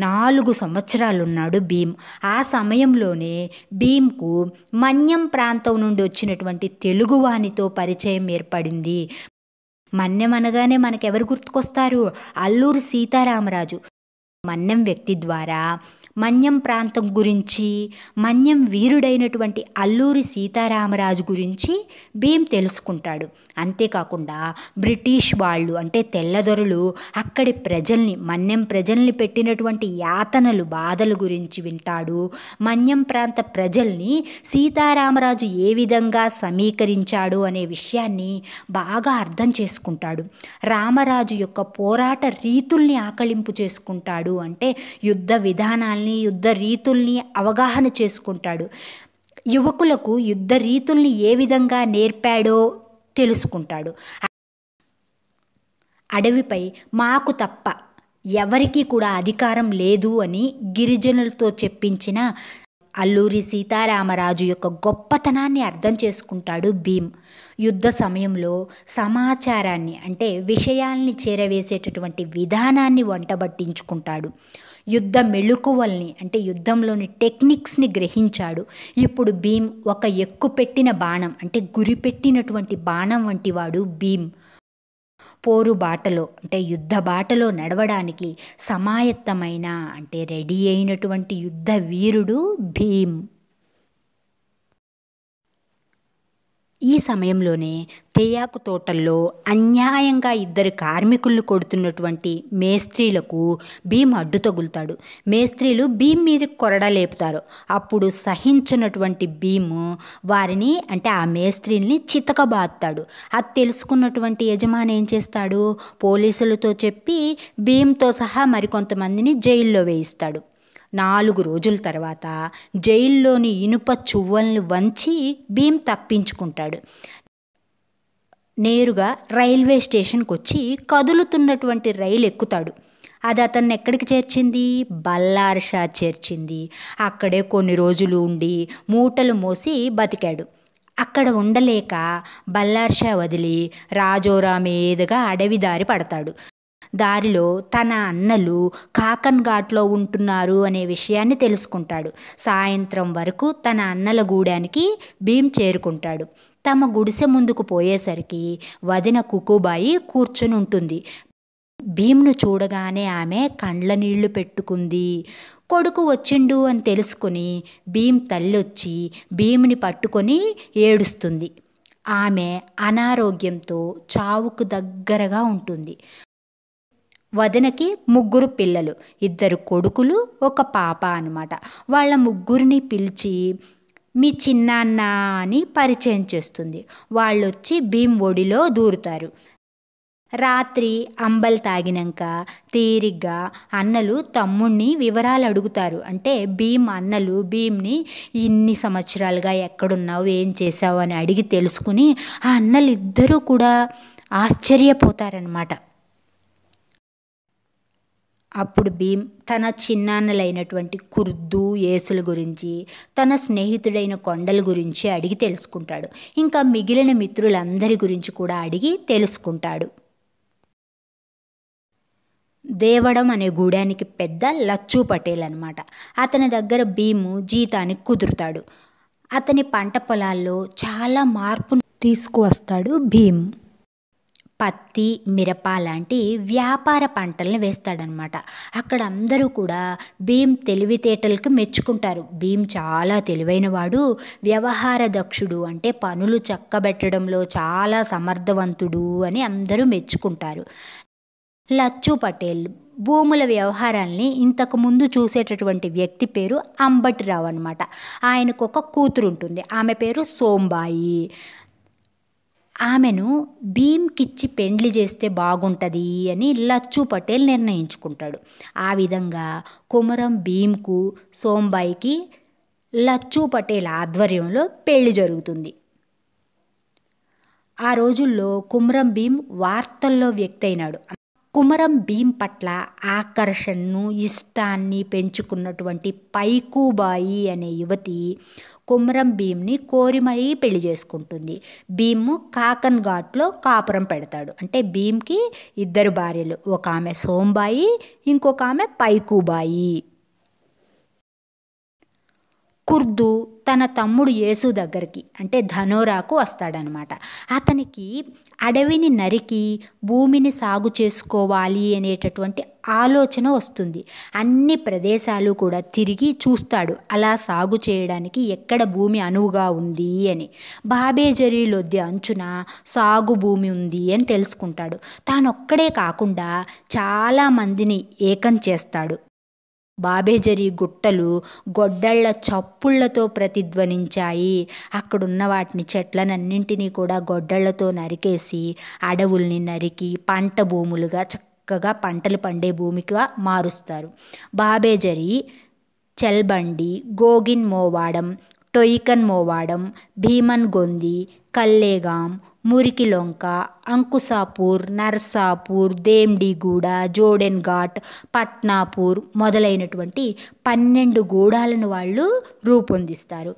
4 సంవత్సరాలు ఉన్నాడు భీమ్. ఆ సమయంలోనే భీమ్కు మన్యం ప్రాంతం నుండి వచ్చినటువంటి తెలుగువానితో పరిచయం ఏర్పడింది. మన్యం అనగానే మనకెవరు గుర్తుకొస్తారు? అల్లూరి సీతారామరాజు. మన్యం వ్యక్తి ద్వారా మన్యం ప్రాంతం గురించి, మన్యం వీరుడైనటువంటి అల్లూరి సీతారామరాజు గురించి భీమ్ తెలుసుకుంటాడు. అంతేకాకుండా బ్రిటిష్ వాళ్ళు అంటే తెల్లదొరలు అక్కడి ప్రజల్ని, మన్యం ప్రజల్ని పెట్టినటువంటి యాతనలు, బాధల గురించి వింటాడు. మన్యం ప్రాంత ప్రజల్ని సీతారామరాజు ఏ విధంగా సమీకరించాడు అనే విషయాన్ని బాగా అర్థం చేసుకుంటాడు. రామరాజు యొక్క పోరాట రీతుల్ని ఆకళింపు చేసుకుంటాడు. అంటే యుద్ధ విధానాల్ని, యుద్ధ రీతుల్ని అవగాహన చేసుకుంటాడు. యువకులకు యుద్ధ రీతుల్ని ఏ విధంగా నేర్పాడో తెలుసుకుంటాడు. అడవిపై మాకు తప్ప ఎవరికీ కూడా అధికారం లేదు అని గిరిజనులతో చెప్పించిన అల్లూరి సీతారామరాజు యొక్క గొప్పతనాన్ని అర్థం చేసుకుంటాడు భీమ్. యుద్ధ సమయంలో సమాచారాన్ని అంటే విషయాల్ని చేరవేసేటటువంటి విధానాన్ని వంటబట్టించుకుంటాడు. యుద్ధ మెళుకువల్ని అంటే యుద్ధంలోని టెక్నిక్స్ని గ్రహించాడు. ఇప్పుడు భీమ్ ఒక ఎక్కుపెట్టిన బాణం అంటే గురిపెట్టినటువంటి బాణం వంటి వాడు భీమ్. పోరు బాటలో అంటే యుద్ధ బాటలో నడవడానికి సమాయత్తమైన అంటే రెడీ అయినటువంటి యుద్ధ వీరుడు భీమ్. ఈ సమయంలోనే తేయాకు తోటల్లో అన్యాయంగా ఇద్దరు కార్మికులను కొడుతున్నటువంటి మేస్త్రీలకు భీమ్ అడ్డు తగులుతాడు. మేస్త్రీలు భీమ్ మీదకి కొరడా లేపుతారు. అప్పుడు సహించినటువంటి భీమ్ వారిని అంటే ఆ మేస్త్రీల్ని చితకబాదుతాడు. అది తెలుసుకున్నటువంటి యజమాని ఏం చేస్తాడు, పోలీసులతో చెప్పి భీమ్తో సహా మరికొంతమందిని జైల్లో వేయిస్తాడు. 4 రోజుల తర్వాత జైల్లోని ఇనుప చువ్వల్ని వంచి భీమ్ తప్పించుకుంటాడు. నేరుగా రైల్వే స్టేషన్కి వచ్చి కదులుతున్నటువంటి రైలు ఎక్కుతాడు. అది అతన్ని ఎక్కడికి చేర్చింది, బల్లార్షా చేర్చింది. అక్కడే కొన్ని రోజులు ఉండి మూటలు మోసి బతికాడు. అక్కడ ఉండలేక బల్లార్షా వదిలి రాజోరా మీదుగా అడవి దారి పడతాడు. దారిలో తన అన్నలు కాకన్ ఘాట్లో ఉంటున్నారు అనే విషయాన్ని తెలుసుకుంటాడు. సాయంత్రం వరకు తన అన్నల గూడానికి భీమ్ చేరుకుంటాడు. తమ గుడిసె ముందుకు పోయేసరికి వదిన కుకుబాయి కూర్చుని ఉంటుంది. భీమ్ను చూడగానే ఆమె కండ్ల నీళ్లు పెట్టుకుంది. కొడుకు వచ్చిండు అని తెలుసుకుని భీమ్ తల్లొచ్చి భీమ్ని పట్టుకొని ఏడుస్తుంది. ఆమె అనారోగ్యంతో చావుకు దగ్గరగా ఉంటుంది. వదినకి 3 పిల్లలు, 2 కొడుకులు, 1 పాప అన్నమాట. వాళ్ళ ముగ్గురిని పిలిచి మీ చిన్నాన్న అని పరిచయం చేస్తుంది. వాళ్ళొచ్చి భీమ్ ఒడిలో దూరుతారు. రాత్రి అంబల్ తాగినాక తీరిగ్గా అన్నలు తమ్ముణ్ణి వివరాలు అడుగుతారు. అంటే భీమ్ అన్నలు భీమ్ని ఇన్ని సంవత్సరాలుగా ఎక్కడున్నావు, ఏం చేసావు అని అడిగి తెలుసుకుని ఆ అన్నలు ఇద్దరూ కూడా ఆశ్చర్యపోతారనమాట. అప్పుడు భీమ్ తన చిన్నాన్నలైనటువంటి కుర్దు, యేసుల గురించి, తన స్నేహితుడైన కొండల గురించి అడిగి తెలుసుకుంటాడు. ఇంకా మిగిలిన మిత్రులందరి గురించి కూడా అడిగి తెలుసుకుంటాడు. దేవడం అనే గూడానికి పెద్ద లచ్చు పటేల్ అనమాట. అతని దగ్గర భీము జీతానికి కుదురుతాడు. అతని పంట పొలాల్లో చాలా మార్పును తీసుకువస్తాడు భీమ్. పత్తి, మిరప లాంటి వ్యాపార పంటల్ని వేస్తాడనమాట. అక్కడ అందరూ కూడా భీమ్ తెలివితేటలకు మెచ్చుకుంటారు. భీమ్ చాలా తెలివైనవాడు, వ్యవహార దక్షుడు, అంటే పనులు చక్కబెట్టడంలో చాలా సమర్థవంతుడు అని అందరూ మెచ్చుకుంటారు. లచ్చు పటేల్ భూముల వ్యవహారాల్ని ఇంతకుముందు చూసేటటువంటి వ్యక్తి పేరు అంబటిరావు అనమాట. ఆయనకు ఒక కూతురు ఉంటుంది. ఆమె పేరు సోంబాయి. ఆమెను భీమ్కిచ్చి పెండ్లి చేస్తే బాగుంటుంది అని లచ్చు పటేల్ నిర్ణయించుకుంటాడు. ఆ విధంగా కుమరం భీమ్కు సోంబాయికి లచ్చు పటేల్ ఆధ్వర్యంలో పెళ్లి జరుగుతుంది. ఆ రోజుల్లో కుమరం భీమ్ వార్తల్లో వ్యక్తి అయినాడు. కుమరం భీమ్ పట్ల ఆకర్షణను, ఇష్టాన్ని పెంచుకున్నటువంటి పైకుబాయి అనే యువతి కుమరం భీమ్ని కోరి మరీ పెళ్లి చేసుకుంటుంది. భీమ్ కాకన్ ఘాట్లో కాపురం పెడతాడు. అంటే భీమ్కి 2 భార్యలు, ఒక ఆమె సోంబాయి, ఇంకొక ఆమె పైకుబాయి. కుర్దు తన తమ్ముడు యేసు దగ్గరికి అంటే ధనోరాకు వస్తాడనమాట. అతనికి అడవిని నరికి భూమిని సాగు చేసుకోవాలి అనేటటువంటి ఆలోచన వస్తుంది. అన్ని ప్రదేశాలు కూడా తిరిగి చూస్తాడు, అలా సాగు చేయడానికి ఎక్కడ భూమి అనువుగా ఉంది అని. బాబేజరీ లొద్ది అంచున సాగు భూమి ఉంది అని తెలుసుకుంటాడు. తానొక్కడే కాకుండా చాలామందిని ఏకం చేస్తాడు. బాబేజరీ గుట్టలు గొడ్డళ్ల చప్పుళ్లతో ప్రతిధ్వనించాయి. అక్కడున్న వాటిని చెట్లనన్నింటినీ కూడా గొడ్డళ్లతో నరికేసి అడవుల్ని నరికి పంట భూములుగా చక్కగా పంటలు పండే భూమిగా మారుస్తారు. బాబేజరీ, చెల్బండి, గోగిన్ మోవాడం, టొయికన్ మోవాడం, భీమన్ గొంది, కల్లేగాం, మురికిలొంక, అంకుసాపూర్, నర్సాపూర్, దేమ్డిగూడ, జోడెన్ ఘాట్, పట్నాపూర్ మొదలైనటువంటి 12 గూడాలను వాళ్ళు రూపొందిస్తారు.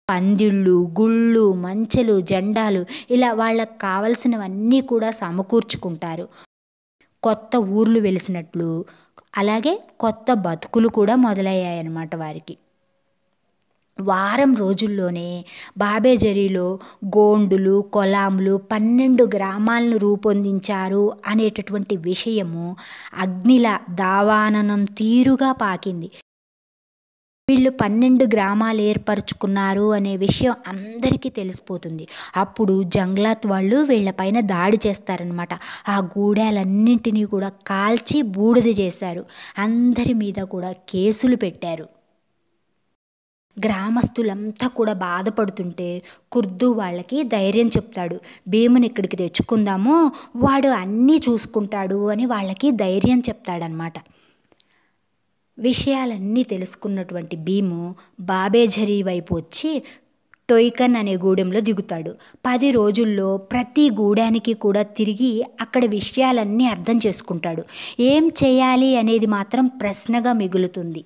పందిళ్ళు, గుళ్ళు, మంచెలు, జెండాలు ఇలా వాళ్ళకు కావలసినవన్నీ కూడా సమకూర్చుకుంటారు. కొత్త ఊర్లు వెలిసినట్లు అలాగే కొత్త బతుకులు కూడా మొదలయ్యాయన్నమాట వారికి. వారం రోజుల్లోనే బాబేజరీలో గోండులు, కొలాంలు 12 గ్రామాలను రూపొందించారు అనేటటువంటి విషయము అగ్నిల దావాననం తీరుగా పాకింది. వీళ్ళు 12 గ్రామాలు ఏర్పరచుకున్నారు అనే విషయం అందరికీ తెలిసిపోతుంది. అప్పుడు జంగ్లాత్ వాళ్ళు వీళ్ళపైన దాడి చేస్తారనమాట. ఆ గూడాలన్నింటినీ కూడా కాల్చి బూడిద చేశారు. అందరి మీద కూడా కేసులు పెట్టారు. గ్రామస్తులంతా కూడా బాధపడుతుంటే కుర్దు వాళ్ళకి ధైర్యం చెప్తాడు. భీముని ఇక్కడికి తెచ్చుకుందాము, వాడు అన్నీ చూసుకుంటాడు అని వాళ్ళకి ధైర్యం చెప్తాడనమాట. విషయాలన్నీ తెలుసుకున్నటువంటి భీము బాబేఝరీ వైపు వచ్చి టోయ్కన్ అనే గూడెంలో దిగుతాడు. 10 రోజుల్లో ప్రతి గూడానికి కూడా తిరిగి అక్కడ విషయాలన్నీ అర్థం చేసుకుంటాడు. ఏం చేయాలి అనేది మాత్రం ప్రశ్నగా మిగులుతుంది.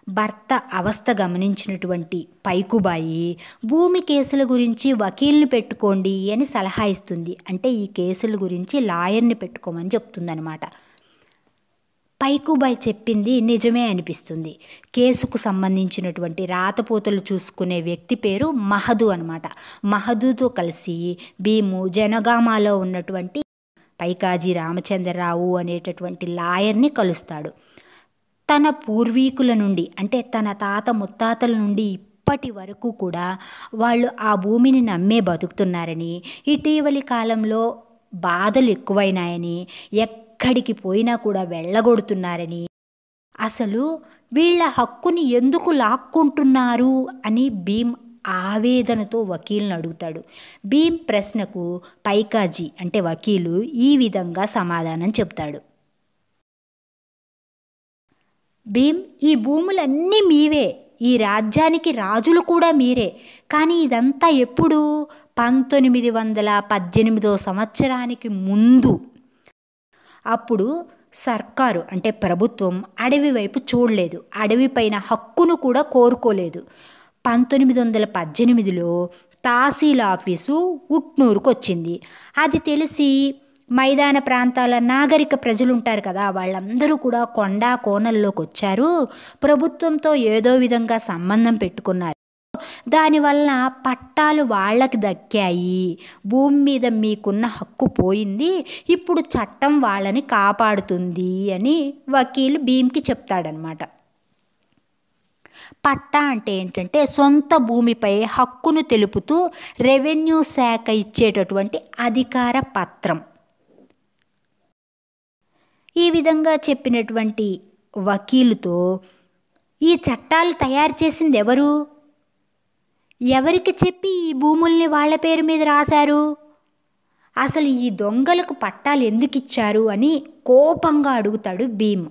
భర్త అవస్థ గమనించినటువంటి పైకుబాయి భూమి కేసుల గురించి వకీల్ని పెట్టుకోండి అని సలహా ఇస్తుంది. అంటే ఈ కేసుల గురించి లాయర్ని పెట్టుకోమని చెప్తుందనమాట. పైకుబాయి చెప్పింది నిజమే అనిపిస్తుంది. కేసుకు సంబంధించినటువంటి రాతపోతలు చూసుకునే వ్యక్తి పేరు మహదు అనమాట. మహదుతో కలిసి భీము జనగామాలో ఉన్నటువంటి పైకాజీ రామచంద్రరావు అనేటటువంటి లాయర్ని కలుస్తాడు. తన పూర్వీకుల నుండి అంటే తన తాత ముత్తాతల నుండి ఇప్పటి వరకు కూడా వాళ్ళు ఆ భూమిని నమ్మే బతుకుతున్నారని, ఇటీవలి కాలంలో బాధలు ఎక్కువైనాయని, ఎక్కడికి పోయినా కూడా వెళ్ళగొడుతున్నారని, అసలు వీళ్ళ హక్కుని ఎందుకు లాక్కుంటున్నారు అని భీమ్ ఆవేదనతో వకీల్ని అడుగుతాడు. భీమ్ ప్రశ్నకు పైకాజీ అంటే వకీలు ఈ విధంగా సమాధానం చెప్తాడు. భీమ్, ఈ భూములన్నీ మీవే, ఈ రాజ్యానికి రాజులు కూడా మీరే. కానీ ఇదంతా ఎప్పుడు? 1918 సంవత్సరానికి ముందు. అప్పుడు సర్కారు అంటే ప్రభుత్వం అడవి వైపు చూడలేదు, అడవి పైన హక్కును కూడా కోరుకోలేదు. 1918లో తహసీల్ ఆఫీసు ఉట్నూరుకు వచ్చింది. అది తెలిసి మైదాన ప్రాంతాల నాగరిక ప్రజలు ఉంటారు కదా, వాళ్ళందరూ కూడా కొండ కోనల్లోకి వచ్చారు. ప్రభుత్వంతో ఏదో విధంగా సంబంధం పెట్టుకున్నారు. దానివల్ల పట్టాలు వాళ్ళకి దక్కాయి, భూమి మీద మీకున్న హక్కు పోయింది, ఇప్పుడు చట్టం వాళ్ళని కాపాడుతుంది అని వకీలు భీమ్కి చెప్తాడనమాట. పట్టా అంటే ఏంటంటే సొంత భూమిపై హక్కును తెలుపుతూ రెవెన్యూ శాఖ ఇచ్చేటటువంటి అధికార పత్రం. ఈ విధంగా చెప్పినటువంటి వకీలుతో ఈ చట్టాలు తయారు చేసింది ఎవరు? ఎవరికి చెప్పి ఈ భూముల్ని వాళ్ళ పేరు మీద రాశారు? అసలు ఈ దొంగలకు పట్టాలు ఎందుకు ఇచ్చారు అని కోపంగా అడుగుతాడు భీమ్.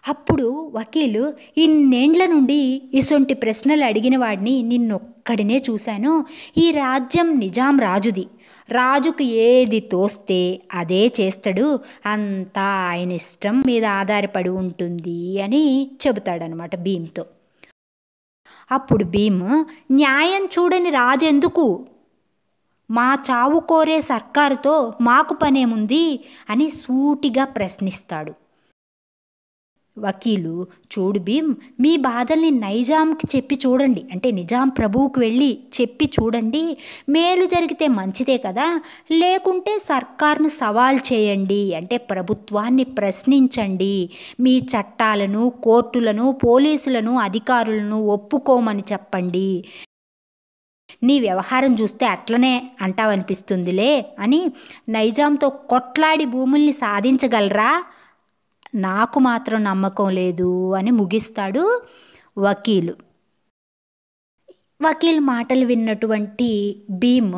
అప్పుడు వకీలు, ఇన్నేండ్ల నుండి ఇసొంటి ప్రశ్నలు అడిగిన వాడిని నిన్నొక్కడినే చూశాను. ఈ రాజ్యం నిజాం రాజుది, రాజుకు ఏది తోస్తే అదే చేస్తాడు, అంతా ఆయన ఇష్టం మీద ఆధారపడి ఉంటుంది అని చెబుతాడనమాట భీమ్తో. అప్పుడు భీమ్, న్యాయం చూడని రాజెందుకు? మా చావు కోరే సర్కారుతో మాకు పనేముంది అని సూటిగా ప్రశ్నిస్తాడు. వకీలు, చూడు భీమ్, మీ బాధల్ని నైజాంకి చెప్పి చూడండి, అంటే నిజాం ప్రభువుకు వెళ్ళి చెప్పి చూడండి, మేలు జరిగితే మంచిదే కదా, లేకుంటే సర్కార్ని సవాల్ చేయండి, అంటే ప్రభుత్వాన్ని ప్రశ్నించండి, మీ చట్టాలను, కోర్టులను, పోలీసులను, అధికారులను ఒప్పుకోమని చెప్పండి. నీ వ్యవహారం చూస్తే అట్లనే అంటావనిపిస్తుందిలే అని, నైజాంతో కొట్లాడి భూముల్ని సాధించగలరా? నాకు మాత్రం నమ్మకం లేదు అని ముగిస్తాడు వకీలు. వకీల్ మాటలు విన్నటువంటి భీమ్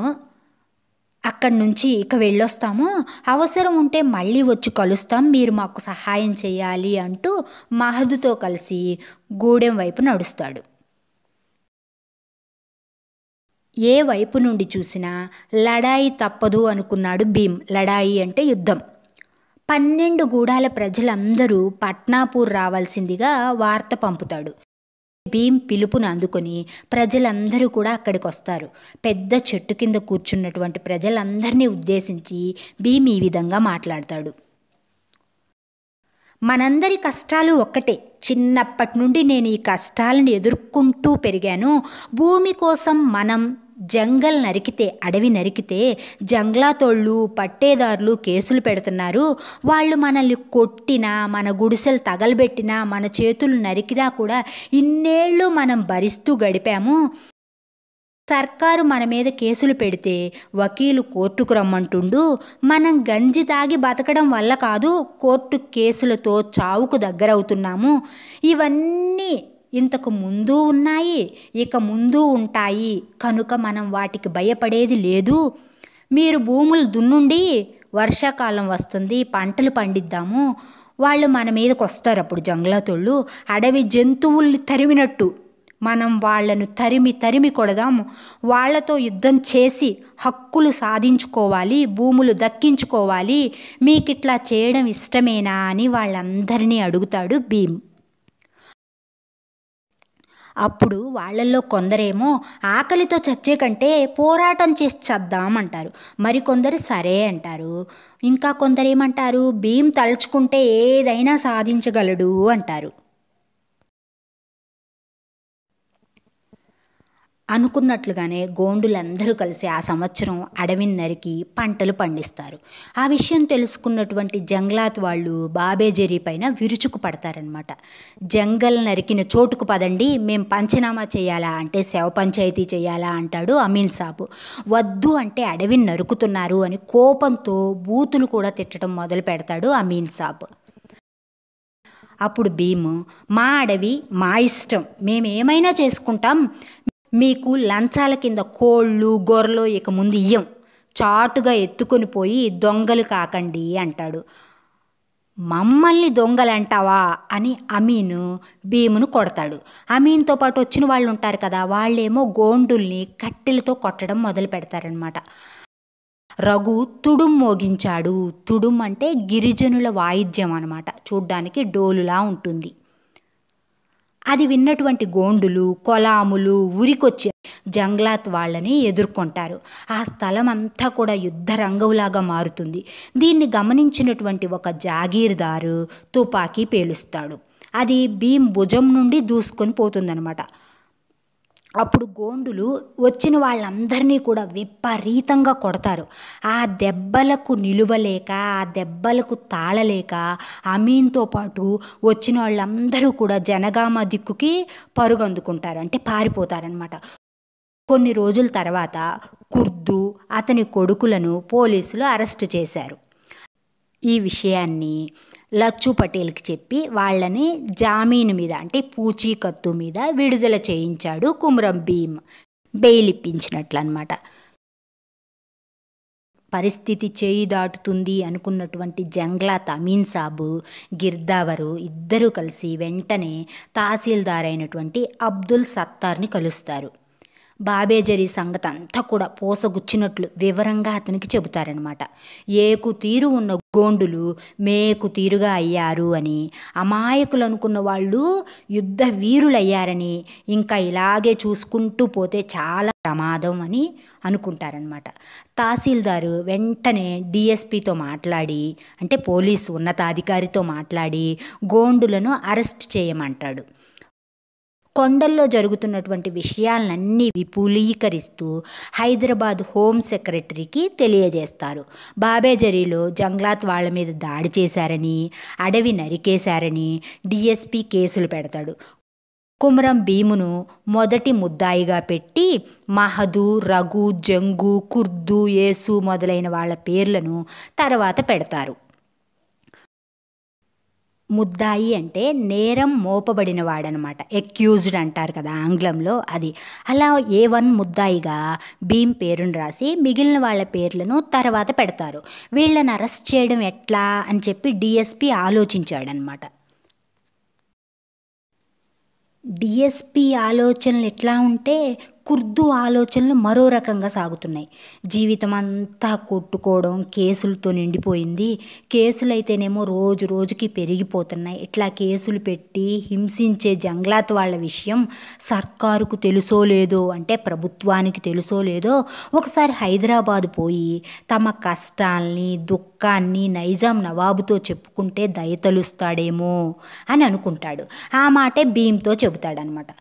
అక్కడి నుంచి ఇక వెళ్ళొస్తాము, అవసరం ఉంటే మళ్ళీ వచ్చి కలుస్తాం, మీరు మాకు సహాయం చేయాలి అంటూ మహదుతో కలిసి గూడెం వైపు నడుస్తాడు. ఏ వైపు నుండి చూసినా లడాయి తప్పదు అనుకున్నాడు భీమ్. లడాయి అంటే యుద్ధం. 12 గూడాల ప్రజలందరూ పట్నాపూర్ రావాల్సిందిగా వార్త పంపుతాడు. భీమ్ పిలుపును అందుకొని ప్రజలందరూ కూడా అక్కడికి వస్తారు. పెద్ద చెట్టు కింద కూర్చున్నటువంటి ప్రజలందరినీ ఉద్దేశించి భీమ్ ఈ విధంగా మాట్లాడతాడు. మనందరి కష్టాలు ఒక్కటే, చిన్నప్పటి నుండి నేను ఈ కష్టాలను ఎదుర్కొంటూ పెరిగాను. భూమి కోసం మనం జంగల్ నరికితే, అడవి నరికితే జంగ్లాతోళ్ళు పట్టేదారులు కేసులు పెడుతున్నారు. వాళ్ళు మనల్ని కొట్టినా, మన గుడిసెలు తగలబెట్టినా, మన చేతులు నరికినా కూడా ఇన్నేళ్ళు మనం భరిస్తూ గడిపాము. సర్కారు మన మీద కేసులు పెడితే వకీలు కోర్టుకు రమ్మంటుండు. మనం గంజి తాగి బతకడం వల్ల కాదు, కోర్టు కేసులతో చావుకు దగ్గరవుతున్నాము. ఇవన్నీ ఇంతకు ముందు ఉన్నాయి, ఇక ముందు ఉంటాయి. కనుక మనం వాటికి భయపడేది లేదు. మీరు భూములు దున్నుండి, వర్షాకాలం వస్తుంది, పంటలు పండిద్దాము. వాళ్ళు మన మీదకి వస్తారు. అప్పుడు జంగ్లాతోళ్ళు అడవి జంతువుల్ని తరిమినట్టు మనం వాళ్ళను తరిమి తరిమి కొడదాము. వాళ్లతో యుద్ధం చేసి హక్కులు సాధించుకోవాలి, భూములు దక్కించుకోవాలి. మీకిట్లా చేయడం ఇష్టమేనా అని వాళ్ళందరినీ అడుగుతాడు భీమ్. అప్పుడు వాళ్ళల్లో కొందరేమో ఆకలితో చచ్చే కంటే పోరాటం చేసి చద్దామంటారు. మరికొందరు సరే అంటారు. ఇంకా కొందరేమంటారు, భీమ్ తలుచుకుంటే ఏదైనా సాధించగలడు అంటారు. అనుకున్నట్లుగానే గోండులందరూ కలిసి ఆ సంవత్సరం అడవిని నరికి పంటలు పండిస్తారు. ఆ విషయం తెలుసుకున్నటువంటి జంగ్లాత్ వాళ్ళు బాబేజరీ పైన విరుచుకు పడతారనమాట. జంగల్ నరికిన చోటుకు పదండి, మేం పంచనామా చేయాలా అంటే శవ పంచాయతీ చేయాలా అంటాడు అమీన్ సాబు. వద్దు అంటే అడవిని నరుకుతున్నారు అని కోపంతో బూతులు కూడా తిట్టడం మొదలు పెడతాడు అమీన్ సాబ్. అప్పుడు భీమ్, మా అడవి మా ఇష్టం, మేమేమైనా చేసుకుంటాం, మీకు లంచాల కింద కోళ్ళు గొర్రెలు ఇక ముందు ఇయ్యం, చాటుగా ఎత్తుకొని పోయి దొంగలు కాకండి అంటాడు. మమ్మల్ని దొంగలంటావా అని అమీను భీమును కొడతాడు. అమీన్తో పాటు వచ్చిన వాళ్ళు ఉంటారు కదా, వాళ్ళేమో గోండుల్ని కట్టెలతో కొట్టడం మొదలు పెడతారనమాట. రఘు తుడుం మోగించాడు. తుడుం అంటే గిరిజనుల వాయిద్యం అనమాట, చూడ్డానికి డోలులా ఉంటుంది. అది విన్నటువంటి గోండులు కొలాములు ఉరికొచ్చి జంగ్లాత్ వాళ్ళని ఎదుర్కొంటారు. ఆ స్థలం అంతా కూడా యుద్ధ రంగంలాగా మారుతుంది. దీన్ని గమనించినటువంటి ఒక జాగీర్దారు తుపాకీ పేలుస్తాడు. అది భీమ్ భుజం నుండి దూసుకొని పోతుందనమాట. అప్పుడు గోండులు వచ్చిన వాళ్ళందరినీ కూడా విపరీతంగా కొడతారు. ఆ దెబ్బలకు నిలువలేక, ఆ దెబ్బలకు తాళలేక అమీన్తో పాటు వచ్చిన వాళ్ళందరూ కూడా జనగామ దిక్కుకి పరుగందుకుంటారు, అంటే పారిపోతారనమాట. కొన్ని రోజుల తర్వాత కుర్దు అతని కొడుకులను పోలీసులు అరెస్టు చేశారు. ఈ విషయాన్ని లచ్చు పటేల్కి చెప్పి వాళ్ళని జామీను మీద, అంటే పూచీకత్తు మీద విడుదల చేయించాడు కుమ్రం భీమ్, బెయిల్ ఇప్పించినట్లు అనమాట. పరిస్థితి చేయి దాటుతుంది అనుకున్నటువంటి జంగ్లాత్ అమీన్ సాబు గిర్దావరు ఇద్దరూ కలిసి వెంటనే తహసీల్దార్ అయినటువంటి అబ్దుల్ సత్తార్ని కలుస్తారు. బాబేజరీ సంగతి అంతా కూడా పోసగుచ్చినట్లు వివరంగా అతనికి చెబుతారనమాట. ఏకు తీరు ఉన్న గోండులు మేకు తీరుగా అయ్యారు అని, అమాయకులు అనుకున్న వాళ్ళు యుద్ధ వీరులయ్యారని, ఇంకా ఇలాగే చూసుకుంటూ పోతే చాలా ప్రమాదం అని అనుకుంటారనమాట. తహసీల్దారు వెంటనే డిఎస్పితో మాట్లాడి, అంటే పోలీసు ఉన్నతాధికారితో మాట్లాడి గోండులను అరెస్ట్ చేయమంటాడు. కొండల్లో జరుగుతున్నటువంటి విషయాలన్నీ విపులీకరిస్తూ హైదరాబాద్ హోమ్ సెక్రటరీకి తెలియజేస్తారు. బాబేజరీలో జంగ్లాత్ వాళ్ళ మీద దాడి చేశారని, అడవి నరికేశారని డిఎస్పి కేసులు పెడతాడు. కుమ్రం భీమును మొదటి ముద్దాయిగా పెట్టి మహదు, రఘు, జంగు, కుర్దు, యేసు మొదలైన వాళ్ళ పేర్లను తర్వాత పెడతారు. ముద్దాయి అంటే నేరం మోపబడిన వాడనమాట, ఎక్యూజ్డ్ అంటారు కదా ఆంగ్లంలో, అది. అలా A1 ముద్దాయిగా భీమ్ పేరును రాసి మిగిలిన వాళ్ళ పేర్లను తర్వాత పెడతారు. వీళ్ళని అరెస్ట్ చేయడం ఎట్లా అని చెప్పి డిఎస్పి ఆలోచించాడనమాట. డిఎస్పి ఆలోచనలు ఎట్లా ఉంటే కుర్దు ఆలోచనలు మరో రకంగా సాగుతున్నాయి. జీవితం అంతా కొట్టుకోవడం, కేసులతో నిండిపోయింది. కేసులైతేనేమో రోజు రోజుకి పెరిగిపోతున్నాయి. ఇట్లా కేసులు పెట్టి హింసించే జంగ్లాత్ వాళ్ళ విషయం సర్కారుకు తెలుసో లేదో, అంటే ప్రభుత్వానికి తెలుసో లేదో, ఒకసారి హైదరాబాద్ పోయి తమ కష్టాల్ని దుఃఖాన్ని నైజాం నవాబుతో చెప్పుకుంటే దయతలుస్తాడేమో అని అనుకుంటాడు. ఆ మాటే భీమ్తో చెబుతాడనమాట.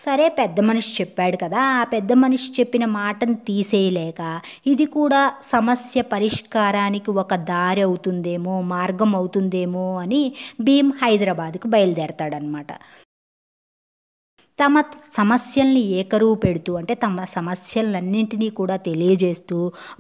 సరే పెద్ద మనిషి చెప్పాడు కదా, ఆ పెద్ద మనిషి చెప్పిన మాటను తీసేయలేక ఇది కూడా సమస్య పరిష్కారానికి ఒక దారి అవుతుందేమో, మార్గం అవుతుందేమో అని భీమ్ హైదరాబాద్కు బయలుదేరతాడనమాట. తమ సమస్యల్ని ఏకరువు పెడుతూ, అంటే తమ సమస్యలన్నింటినీ కూడా తెలియజేస్తూ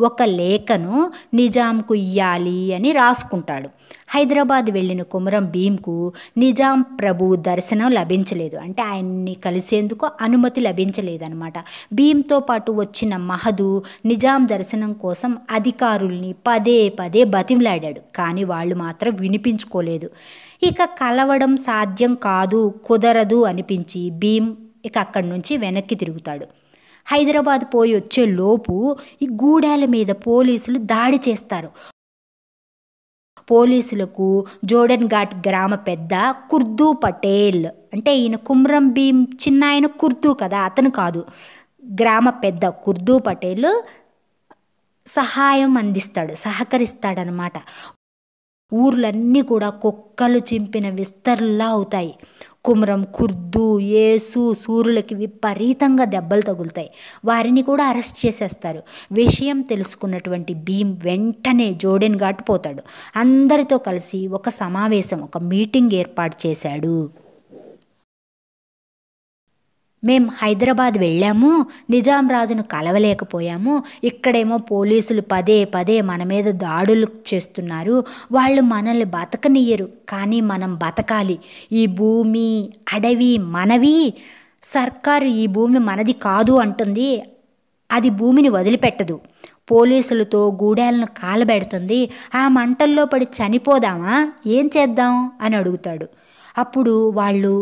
ఒక లేఖను నిజాంకు ఇయ్యాలి అని రాసుకుంటాడు. హైదరాబాద్ వెళ్ళిన కొమరం భీమ్కు నిజాం ప్రభు దర్శనం లభించలేదు, అంటే ఆయన్ని కలిసేందుకు అనుమతి లభించలేదన్నమాట. భీమ్తో పాటు వచ్చిన మహదు నిజాం దర్శనం కోసం అధికారుల్ని పదే పదే బతిమలాడాడు, కానీ వాళ్ళు మాత్రం వినిపించుకోలేదు. ఇక కలవడం సాధ్యం కాదు, కుదరదు అనిపించి భీమ్ ఇక అక్కడి నుంచి వెనక్కి తిరుగుతాడు. హైదరాబాద్ పోయి వచ్చే లోపు ఈ గూడాల మీద పోలీసులు దాడి చేస్తారు. పోలీసులకు జోడెన్ ఘాట్ గ్రామ పెద్ద కుర్దూ పటేల్, అంటే ఈయన కుమ్రం భీమ్ చిన్న ఆయన కుర్దూ కదా, అతను కాదు, గ్రామ పెద్ద కుర్దూ పటేల్ సహాయం అందిస్తాడు, సహకరిస్తాడనమాట. ఊర్లన్నీ కూడా కుక్కలు చింపిన విస్తరుల్లా అవుతాయి. కుమ్రం, కుర్దు, యేసు, సూరులకి విపరీతంగా దెబ్బలు తగులుతాయి. వారిని కూడా అరెస్ట్ చేసేస్తారు. విషయం తెలుసుకున్నటువంటి భీమ్ వెంటనే జోడెన్ ఘాట్ పోతాడు. అందరితో కలిసి ఒక సమావేశం, ఒక మీటింగ్ ఏర్పాటు చేశాడు. మేం హైదరాబాద్ వెళ్ళాము, నిజాం రాజును కలవలేకపోయాము, ఇక్కడేమో పోలీసులు పదే పదే మన మీద దాడులు చేస్తున్నారు, వాళ్ళు మనల్ని బతకనియ్యరు, కానీ మనం బతకాలి. ఈ భూమి అడవి మనవి, సర్కారు ఈ భూమి మనది కాదు అంటుంది, అది భూమిని వదిలిపెట్టదు, పోలీసులతో గూడాలను కాలబెడుతుంది, ఆ మంటల్లో పడి చనిపోదామా, ఏం చేద్దాం అని అడుగుతాడు. అప్పుడు వాళ్ళు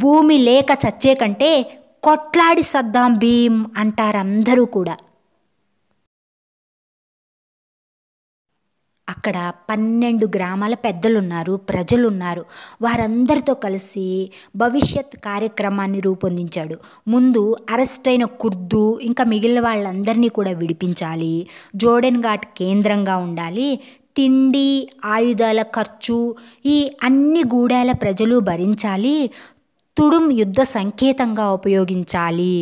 భూమి లేక చచ్చే కంటే కొట్లాడి సద్దాం భీమ్ అంటారు అందరూ కూడా. అక్కడ 12 గ్రామాల పెద్దలున్నారు, ప్రజలున్నారు. వారందరితో కలిసి భవిష్యత్ కార్యక్రమాన్ని రూపొందించాడు. ముందు అరెస్ట్ అయిన కుర్దు ఇంకా మిగిలిన వాళ్ళందరినీ కూడా విడిపించాలి, జోడెన్ ఘాట్ కేంద్రంగా ఉండాలి, తిండి ఆయుధాల ఖర్చు ఈ అన్ని గూడాల ప్రజలు భరించాలి, తుడుం యుద్ధ సంకేతంగా ఉపయోగించాలి,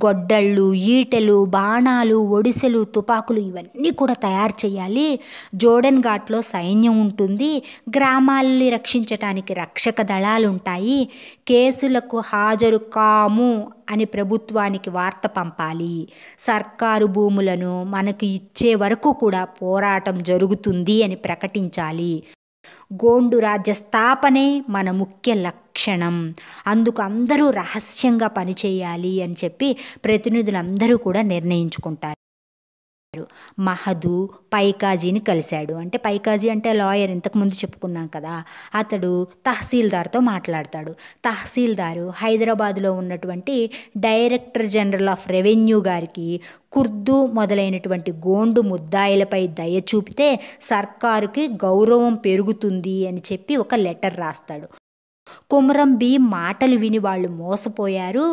గొడ్డళ్ళు, ఈటెలు, బాణాలు, ఒడిసెలు, తుపాకులు ఇవన్నీ కూడా తయారు చేయాలి, జోడెన్ ఘాట్లో సైన్యం ఉంటుంది, గ్రామాలని రక్షించటానికి రక్షక దళాలు ఉంటాయి, కేసులకు హాజరు కాము అని ప్రభుత్వానికి వార్త పంపాలి, సర్కారు భూములను మనకు ఇచ్చే వరకు కూడా పోరాటం జరుగుతుంది అని ప్రకటించాలి, గోండు రాజ్య స్థాపనే మన ముఖ్య లక్షణం, అందుకు అందరూ రహస్యంగా పనిచేయాలి అని చెప్పి ప్రతినిధులందరూ కూడా నిర్ణయించుకుంటారు. మహదు పైకాజీని కలిశాడు, అంటే పైకాజీ అంటే లాయర్, ఇంతకుముందు చెప్పుకున్నాం కదా, అతడు తహసీల్దార్తో మాట్లాడతాడు. తహసీల్దారు హైదరాబాదులో ఉన్నటువంటి డైరెక్టర్ జనరల్ ఆఫ్ రెవెన్యూ గారికి కుర్దు మొదలైనటువంటి గోండు ముద్దాయిలపై దయ చూపితే సర్కారుకి గౌరవం పెరుగుతుంది అని చెప్పి ఒక లెటర్ రాస్తాడు. కుమరం భీమ్ మాటలు విని వాళ్ళు మోసపోయారు,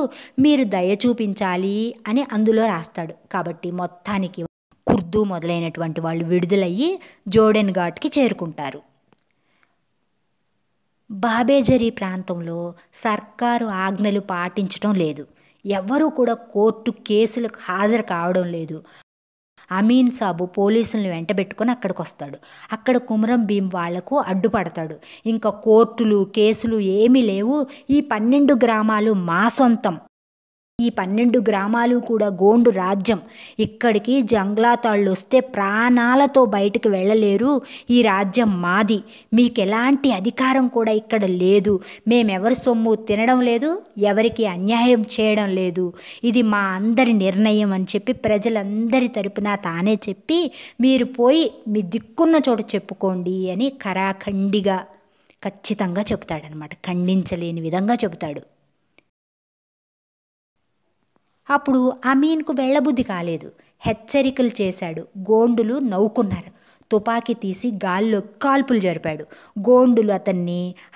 మీరు దయ చూపించాలి అని అందులో రాస్తాడు. కాబట్టి మొత్తానికి కుర్దు మొదలైనటువంటి వాళ్ళు విడుదలయ్యి జోడెన్ ఘాట్కి చేరుకుంటారు. బాబేజరీ ప్రాంతంలో సర్కారు ఆజ్ఞలు పాటించడం లేదు, ఎవ్వరూ కూడా కోర్టు కేసులకు హాజరు కావడం లేదు. అమీన్ సాబు పోలీసులను వెంటబెట్టుకొని అక్కడికి వస్తాడు. అక్కడ కుమరం భీమ్ వాళ్లకు అడ్డుపడతాడు. ఇంకా కోర్టులు కేసులు ఏమీ లేవు, ఈ 12 గ్రామాలు మా సొంతం, ఈ 12 గ్రామాలు కూడా గోండు రాజ్యం, ఇక్కడికి జంగ్లాతాళ్ళు వస్తే ప్రాణాలతో బయటికి వెళ్ళలేరు, ఈ రాజ్యం మాది, మీకు ఎలాంటి అధికారం కూడా ఇక్కడ లేదు, మేమెవరి సొమ్ము తినడం లేదు, ఎవరికి అన్యాయం చేయడం లేదు, ఇది మా అందరి నిర్ణయం అని చెప్పి ప్రజలందరి తరపున తానే చెప్పి మీరు పోయి మీ దిక్కున్న చోట చెప్పుకోండి అని ఖరాఖండిగా ఖచ్చితంగా చెబుతాడనమాట, ఖండించలేని విధంగా చెబుతాడు. అప్పుడు అమీన్కు వెళ్ళబుద్ధి కాలేదు, హెచ్చరికలు చేశాడు. గోండులు నవ్వుకున్నారు, తుపాకీ తీసి గాల్లో కాల్పులు జరిపాడు. గోండులు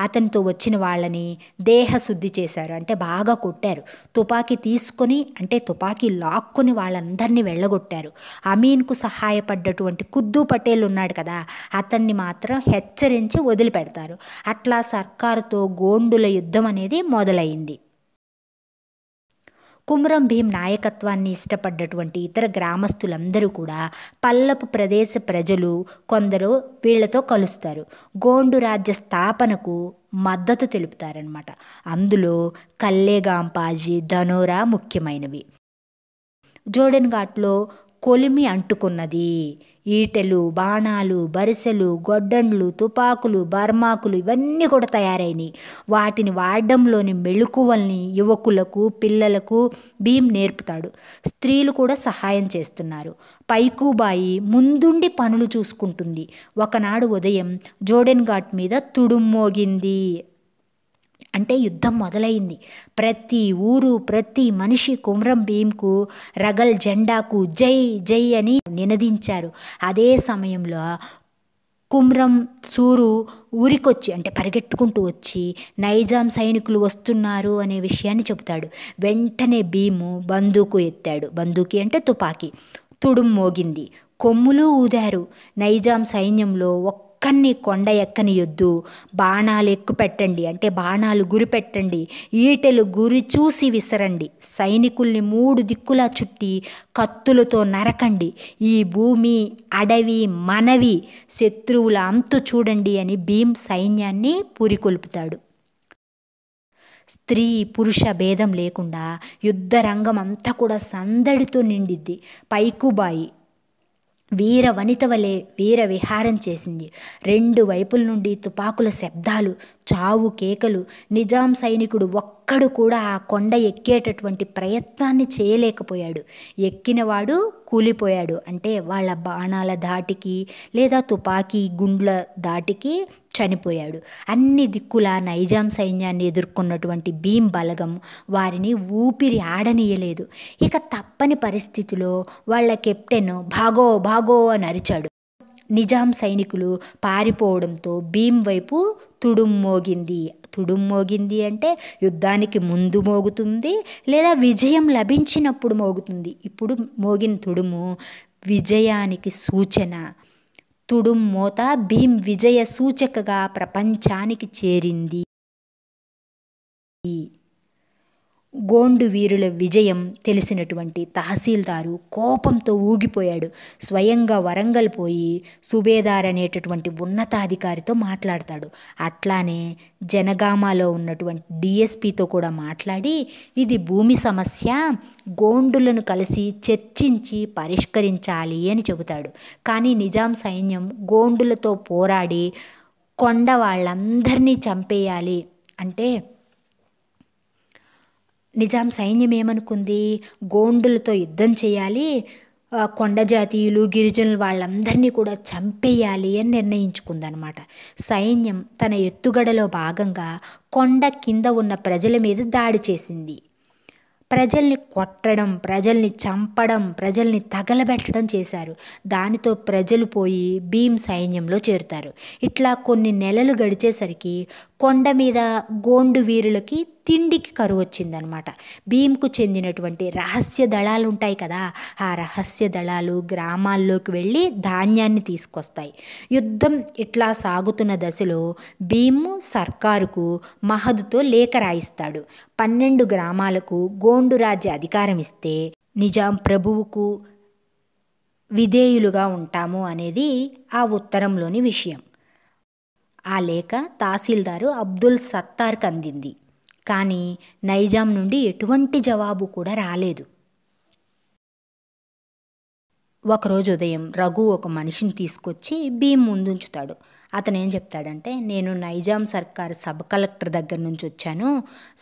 అతనితో వచ్చిన వాళ్ళని దేహశుద్ధి చేశారు, అంటే బాగా కొట్టారు. తుపాకీ తీసుకొని, అంటే తుపాకీ లాక్కొని వాళ్ళందరినీ వెళ్ళగొట్టారు. అమీన్కు సహాయపడ్డటువంటి కుర్దు పటేల్ ఉన్నాడు కదా, అతన్ని మాత్రం హెచ్చరించి వదిలిపెడతారు. అట్లా సర్కారుతో గోండుల యుద్ధం అనేది మొదలైంది. కుమ్రం భీం నాయకత్వాన్ని ఇష్టపడ్డటువంటి ఇతర గ్రామస్తులందరూ కూడా పల్లపు ప్రదేశ ప్రజలు కొందరు వీళ్లతో కలుస్తారు. గోండు రాజ్య స్థాపనకు మద్దతు తెలుపుతారనమాట. అందులో కల్లేగాంపాజీ, ధనోరా ముఖ్యమైనవి. జోడెన్ ఘాట్లో కొలిమి అంటుకున్నది. ఈటెలు, బాణాలు, బరిసెలు, గొడ్డండ్లు, తుపాకులు, బర్మాకులు ఇవన్నీ కూడా తయారైనవి. వాటిని వాడడంలోని మెళుకువల్ని యువకులకు, పిల్లలకు భీం నేర్పుతాడు. స్త్రీలు కూడా సహాయం చేస్తున్నారు. పైకుబాయి ముందుండి పనులు చూసుకుంటుంది. ఒకనాడు ఉదయం జోడెన్ ఘాట్ మీద తుడుమ్మోగింది. అంటే యుద్ధం మొదలైంది. ప్రతి ఊరు, ప్రతి మనిషి కుమ్రం భీంకు, రగల్ జెండాకు జై జై అని నినదించారు. అదే సమయంలో కుమ్రం సూరు ఊరికొచ్చి అంటే పరిగెట్టుకుంటూ వచ్చి నైజాం సైనికులు వస్తున్నారు అనే విషయాన్ని చెబుతాడు. వెంటనే భీము బందూకు ఎత్తాడు. బందూకి అంటే తుపాకీ. తుడుం మోగింది. కొమ్ములు ఊదారు. నైజాం సైన్యంలో ఒక్కన్ని కొండ ఎక్కనియొద్దు, బాణాలు ఎక్కు పెట్టండి అంటే బాణాలు గురి పెట్టండి, ఈటెలు గురి చూసి విసరండి, సైనికుల్ని 3 దిక్కులా చుట్టి కత్తులతో నరకండి, ఈ భూమి అడవి మనవి, శత్రువుల అంతు చూడండి అని భీం సైన్యాన్ని పురికొల్పుతాడు. స్త్రీ పురుష భేదం లేకుండా యుద్ధ రంగం అంతా కూడా సందడితో నిండిద్ది. పైకుబాయి వీర వనిత వలె వీర విహారం చేసింది. 2 వైపుల నుండి తుపాకుల శబ్దాలు, చావు కేకలు. నిజాం సైనికుడు ఒక్కడు కూడా ఆ కొండ ఎక్కేటటువంటి ప్రయత్నాన్ని చేయలేకపోయాడు. ఎక్కినవాడు కూలిపోయాడు. అంటే వాళ్ళ బాణాల ధాటికి లేదా తుపాకీ గుండ్ల ధాటికి చనిపోయాడు. అన్ని దిక్కుల నైజాం సైన్యాన్ని ఎదుర్కొన్నటువంటి భీం బలగం వారిని ఊపిరి ఆడనీయలేదు. ఇక తప్పని పరిస్థితిలో వాళ్ళ కెప్టెన్ భాగో భాగో అని అరిచాడు. నిజాం సైనికులు పారిపోవడంతో భీం వైపు తుడుం మోగింది. తుడుం మోగింది అంటే యుద్ధానికి ముందు మోగుతుంది లేదా విజయం లభించినప్పుడు మోగుతుంది. ఇప్పుడు మోగిన తుడుము విజయానికి సూచన. తుడుం మోత భీం విజయ సూచకగా ప్రపంచానికి చేరింది. గోండు వీరుల విజయం తెలిసినటువంటి తహసీల్దారు కోపంతో ఊగిపోయాడు. స్వయంగా వరంగల్ పోయి సుబేదార్ అనేటటువంటి ఉన్నతాధికారితో మాట్లాడతాడు. అట్లానే జనగామాలో ఉన్నటువంటి డిఎస్పితో కూడా మాట్లాడి ఇది భూమి సమస్య, గోండులను కలిసి చర్చించి పరిష్కరించాలి అని చెబుతాడు. కానీ నిజాం సైన్యం గోండులతో పోరాడి కొండ వాళ్ళందరినీ చంపేయాలి అంటే నిజాం సైన్యం ఏమనుకుంది, గోండులతో యుద్ధం చేయాలి, కొండ జాతీయులు గిరిజనులు వాళ్ళందరినీ కూడా చంపేయాలి అని నిర్ణయించుకుందనమాట. సైన్యం తన ఎత్తుగడలో భాగంగా కొండ కింద ఉన్న ప్రజల మీద దాడి చేసింది. ప్రజల్ని కొట్టడం, ప్రజల్ని చంపడం, ప్రజల్ని తగలబెట్టడం చేశారు. దానితో ప్రజలు పోయి భీం సైన్యంలో చేరుతారు. ఇట్లా కొన్ని నెలలు గడిచేసరికి కొండ మీద గోండు వీరులకి తిండికి కరువు వచ్చిందనమాట. భీంకు చెందినటువంటి రహస్య దళాలు ఉంటాయి కదా, ఆ రహస్య దళాలు గ్రామాల్లోకి వెళ్ళి ధాన్యాన్ని తీసుకొస్తాయి. యుద్ధం ఇట్లా సాగుతున్న దశలో భీము సర్కారుకు మహదుతో లేఖ రాయిస్తాడు. 12 గ్రామాలకు గోండు రాజ్య అధికారం ఇస్తే నిజాం ప్రభువుకు విధేయులుగా ఉంటాము అనేది ఆ ఉత్తరంలోని విషయం. ఆ లేఖ తహసీల్దారు అబ్దుల్ సత్తార్కి అందింది. కానీ నైజాం నుండి ఎటువంటి జవాబు కూడా రాలేదు. ఒకరోజు ఉదయం రఘు ఒక మనిషిని తీసుకొచ్చి భీం ముందుంచుతాడు. అతను ఏం చెప్తాడంటే, నేను నైజాం సర్కార్ సబ్ కలెక్టర్ దగ్గర నుంచి వచ్చాను,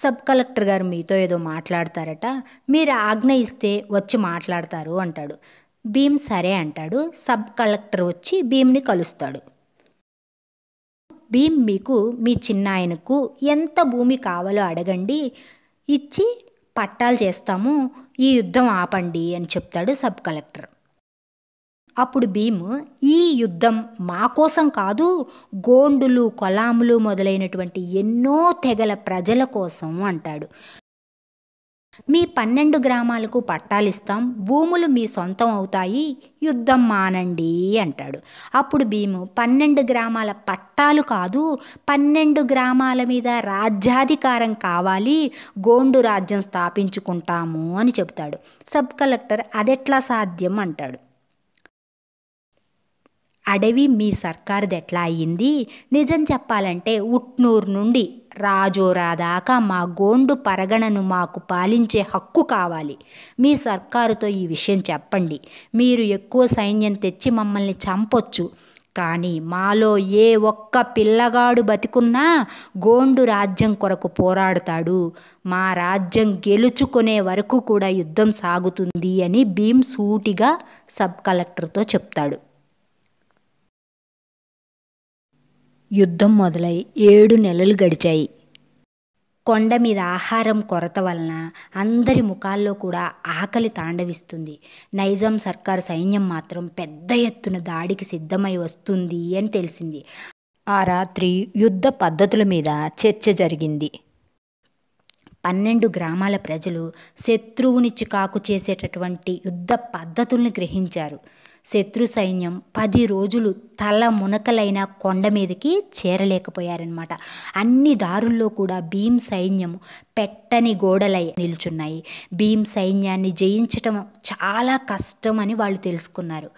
సబ్ కలెక్టర్ గారు మీతో ఏదో మాట్లాడతారట, మీరు ఆజ్ఞ ఇస్తే వచ్చి మాట్లాడతారు అంటాడు. భీం సరే అంటాడు. సబ్ కలెక్టర్ వచ్చి భీంని కలుస్తాడు. భీం మీకు మీ చిన్నాయనకు ఎంత భూమి కావాలో అడగండి, ఇచ్చి పట్టాలు చేస్తాము, ఈ యుద్ధం ఆపండి అని చెప్తాడు సబ్ కలెక్టర్. అప్పుడు భీమ్ ఈ యుద్ధం మా కోసం కాదు, గోండులు కొలాములు మొదలైనటువంటి ఎన్నో తెగల ప్రజల కోసం అంటాడు. మీ 12 గ్రామాలకు పట్టాలిస్తాం, భూములు మీ సొంతం అవుతాయి, యుద్ధం మానండి అంటాడు. అప్పుడు భీము 12 గ్రామాల పట్టాలు కాదు, 12 గ్రామాల మీద రాజ్యాధికారం కావాలి, గోండు రాజ్యం స్థాపించుకుంటాము అని చెబుతాడు. సబ్ కలెక్టర్ అదెట్లా సాధ్యం అంటాడు. అడవి మీ సర్కారుది ఎట్లా అయ్యింది? నిజం చెప్పాలంటే ఉట్నూరు నుండి రాజోరా దాకా మా గోండు పరగణను మాకు పాలించే హక్కు కావాలి. మీ సర్కారుతో ఈ విషయం చెప్పండి. మీరు ఎక్కువ సైన్యం తెచ్చి మమ్మల్ని చంపొచ్చు, కానీ మాలో ఏ ఒక్క పిల్లగాడు బతికున్నా గోండు రాజ్యం కొరకు పోరాడుతాడు. మా రాజ్యం గెలుచుకునే వరకు కూడా యుద్ధం సాగుతుంది అని భీమ్ సూటిగా సబ్ కలెక్టర్తో చెప్తాడు. యుద్ధం మొదలై 7 నెలలు గడిచాయి. కొండ మీద ఆహారం కొరత వలన అందరి ముఖాల్లో కూడా ఆకలి తాండవిస్తుంది. నైజాం సర్కారు సైన్యం మాత్రం పెద్ద ఎత్తున దాడికి సిద్ధమై వస్తుంది అని తెలిసింది. ఆ రాత్రి యుద్ధ పద్ధతుల మీద చర్చ జరిగింది. 12 గ్రామాల ప్రజలు శత్రువుని చికాకు చేసేటటువంటి యుద్ధ పద్ధతుల్ని గ్రహించారు. శత్రు సైన్యం 10 రోజులు తల మునకలైన కొండ మీదకి చేరలేకపోయారనమాట. అన్ని దారుల్లో కూడా భీమ్ సైన్యం పెట్టని గోడలై నిల్చున్నాయి. భీమ్ సైన్యాన్ని జయించటం చాలా కష్టం అని వాళ్ళు తెలుసుకున్నారు.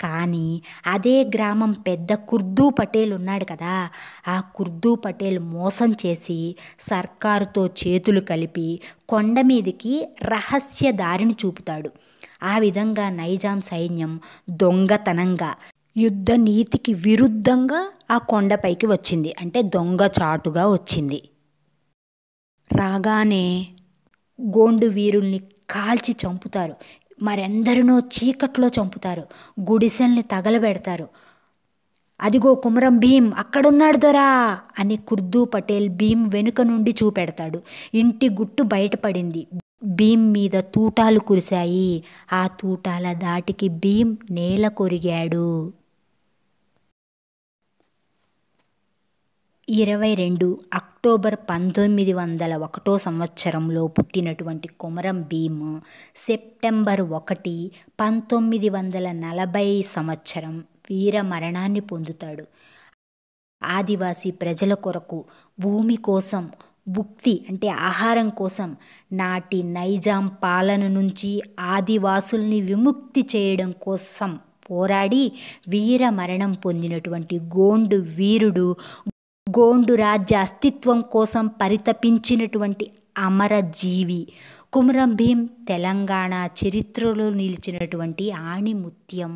కానీ అదే గ్రామం పెద్ద కుర్దూ పటేల్ ఉన్నాడు కదా, ఆ కుర్దూ పటేల్ మోసం చేసి సర్కారుతో చేతులు కలిపి కొండ మీదకి రహస్య దారిని చూపుతాడు. ఆ విధంగా నైజాం సైన్యం దొంగతనంగా యుద్ధ నీతికి విరుద్ధంగా ఆ కొండపైకి వచ్చింది. అంటే దొంగచాటుగా వచ్చింది. రాగానే గోండు వీరుల్ని కాల్చి చంపుతారు. మరెందరినో చీకట్లో చంపుతారు. గుడిసెల్ని తగలబెడతారు. అదిగో కుమరం భీం అక్కడున్నాడు దొరా అని కుర్దూ పటేల్ భీం వెనుక నుండి చూపెడతాడు. ఇంటి గుట్టు బయటపడింది. భీం మీద తూటాలు కురిశాయి. ఆ తూటాల దాటికి భీం నేల కొరిగాడు. 22 అక్టోబర్ 1901 సంవత్సరంలో పుట్టినటువంటి కొమరం భీం సెప్టెంబర్ 1, 1940 సంవత్సరం వీర మరణాన్ని పొందుతాడు. ఆదివాసీ ప్రజల కొరకు, భూమి కోసం, భుక్తి అంటే ఆహారం కోసం, నాటి నైజాం పాలన నుంచి ఆదివాసుల్ని విముక్తి చేయడం కోసం పోరాడి వీర మరణం పొందినటువంటి గోండు వీరుడు, గోండు రాజ్య అస్తిత్వం కోసం పరితపించినటువంటి అమరజీవి కుమరం భీం తెలంగాణ చరిత్రలో నిలిచినటువంటి ఆణిముత్యం.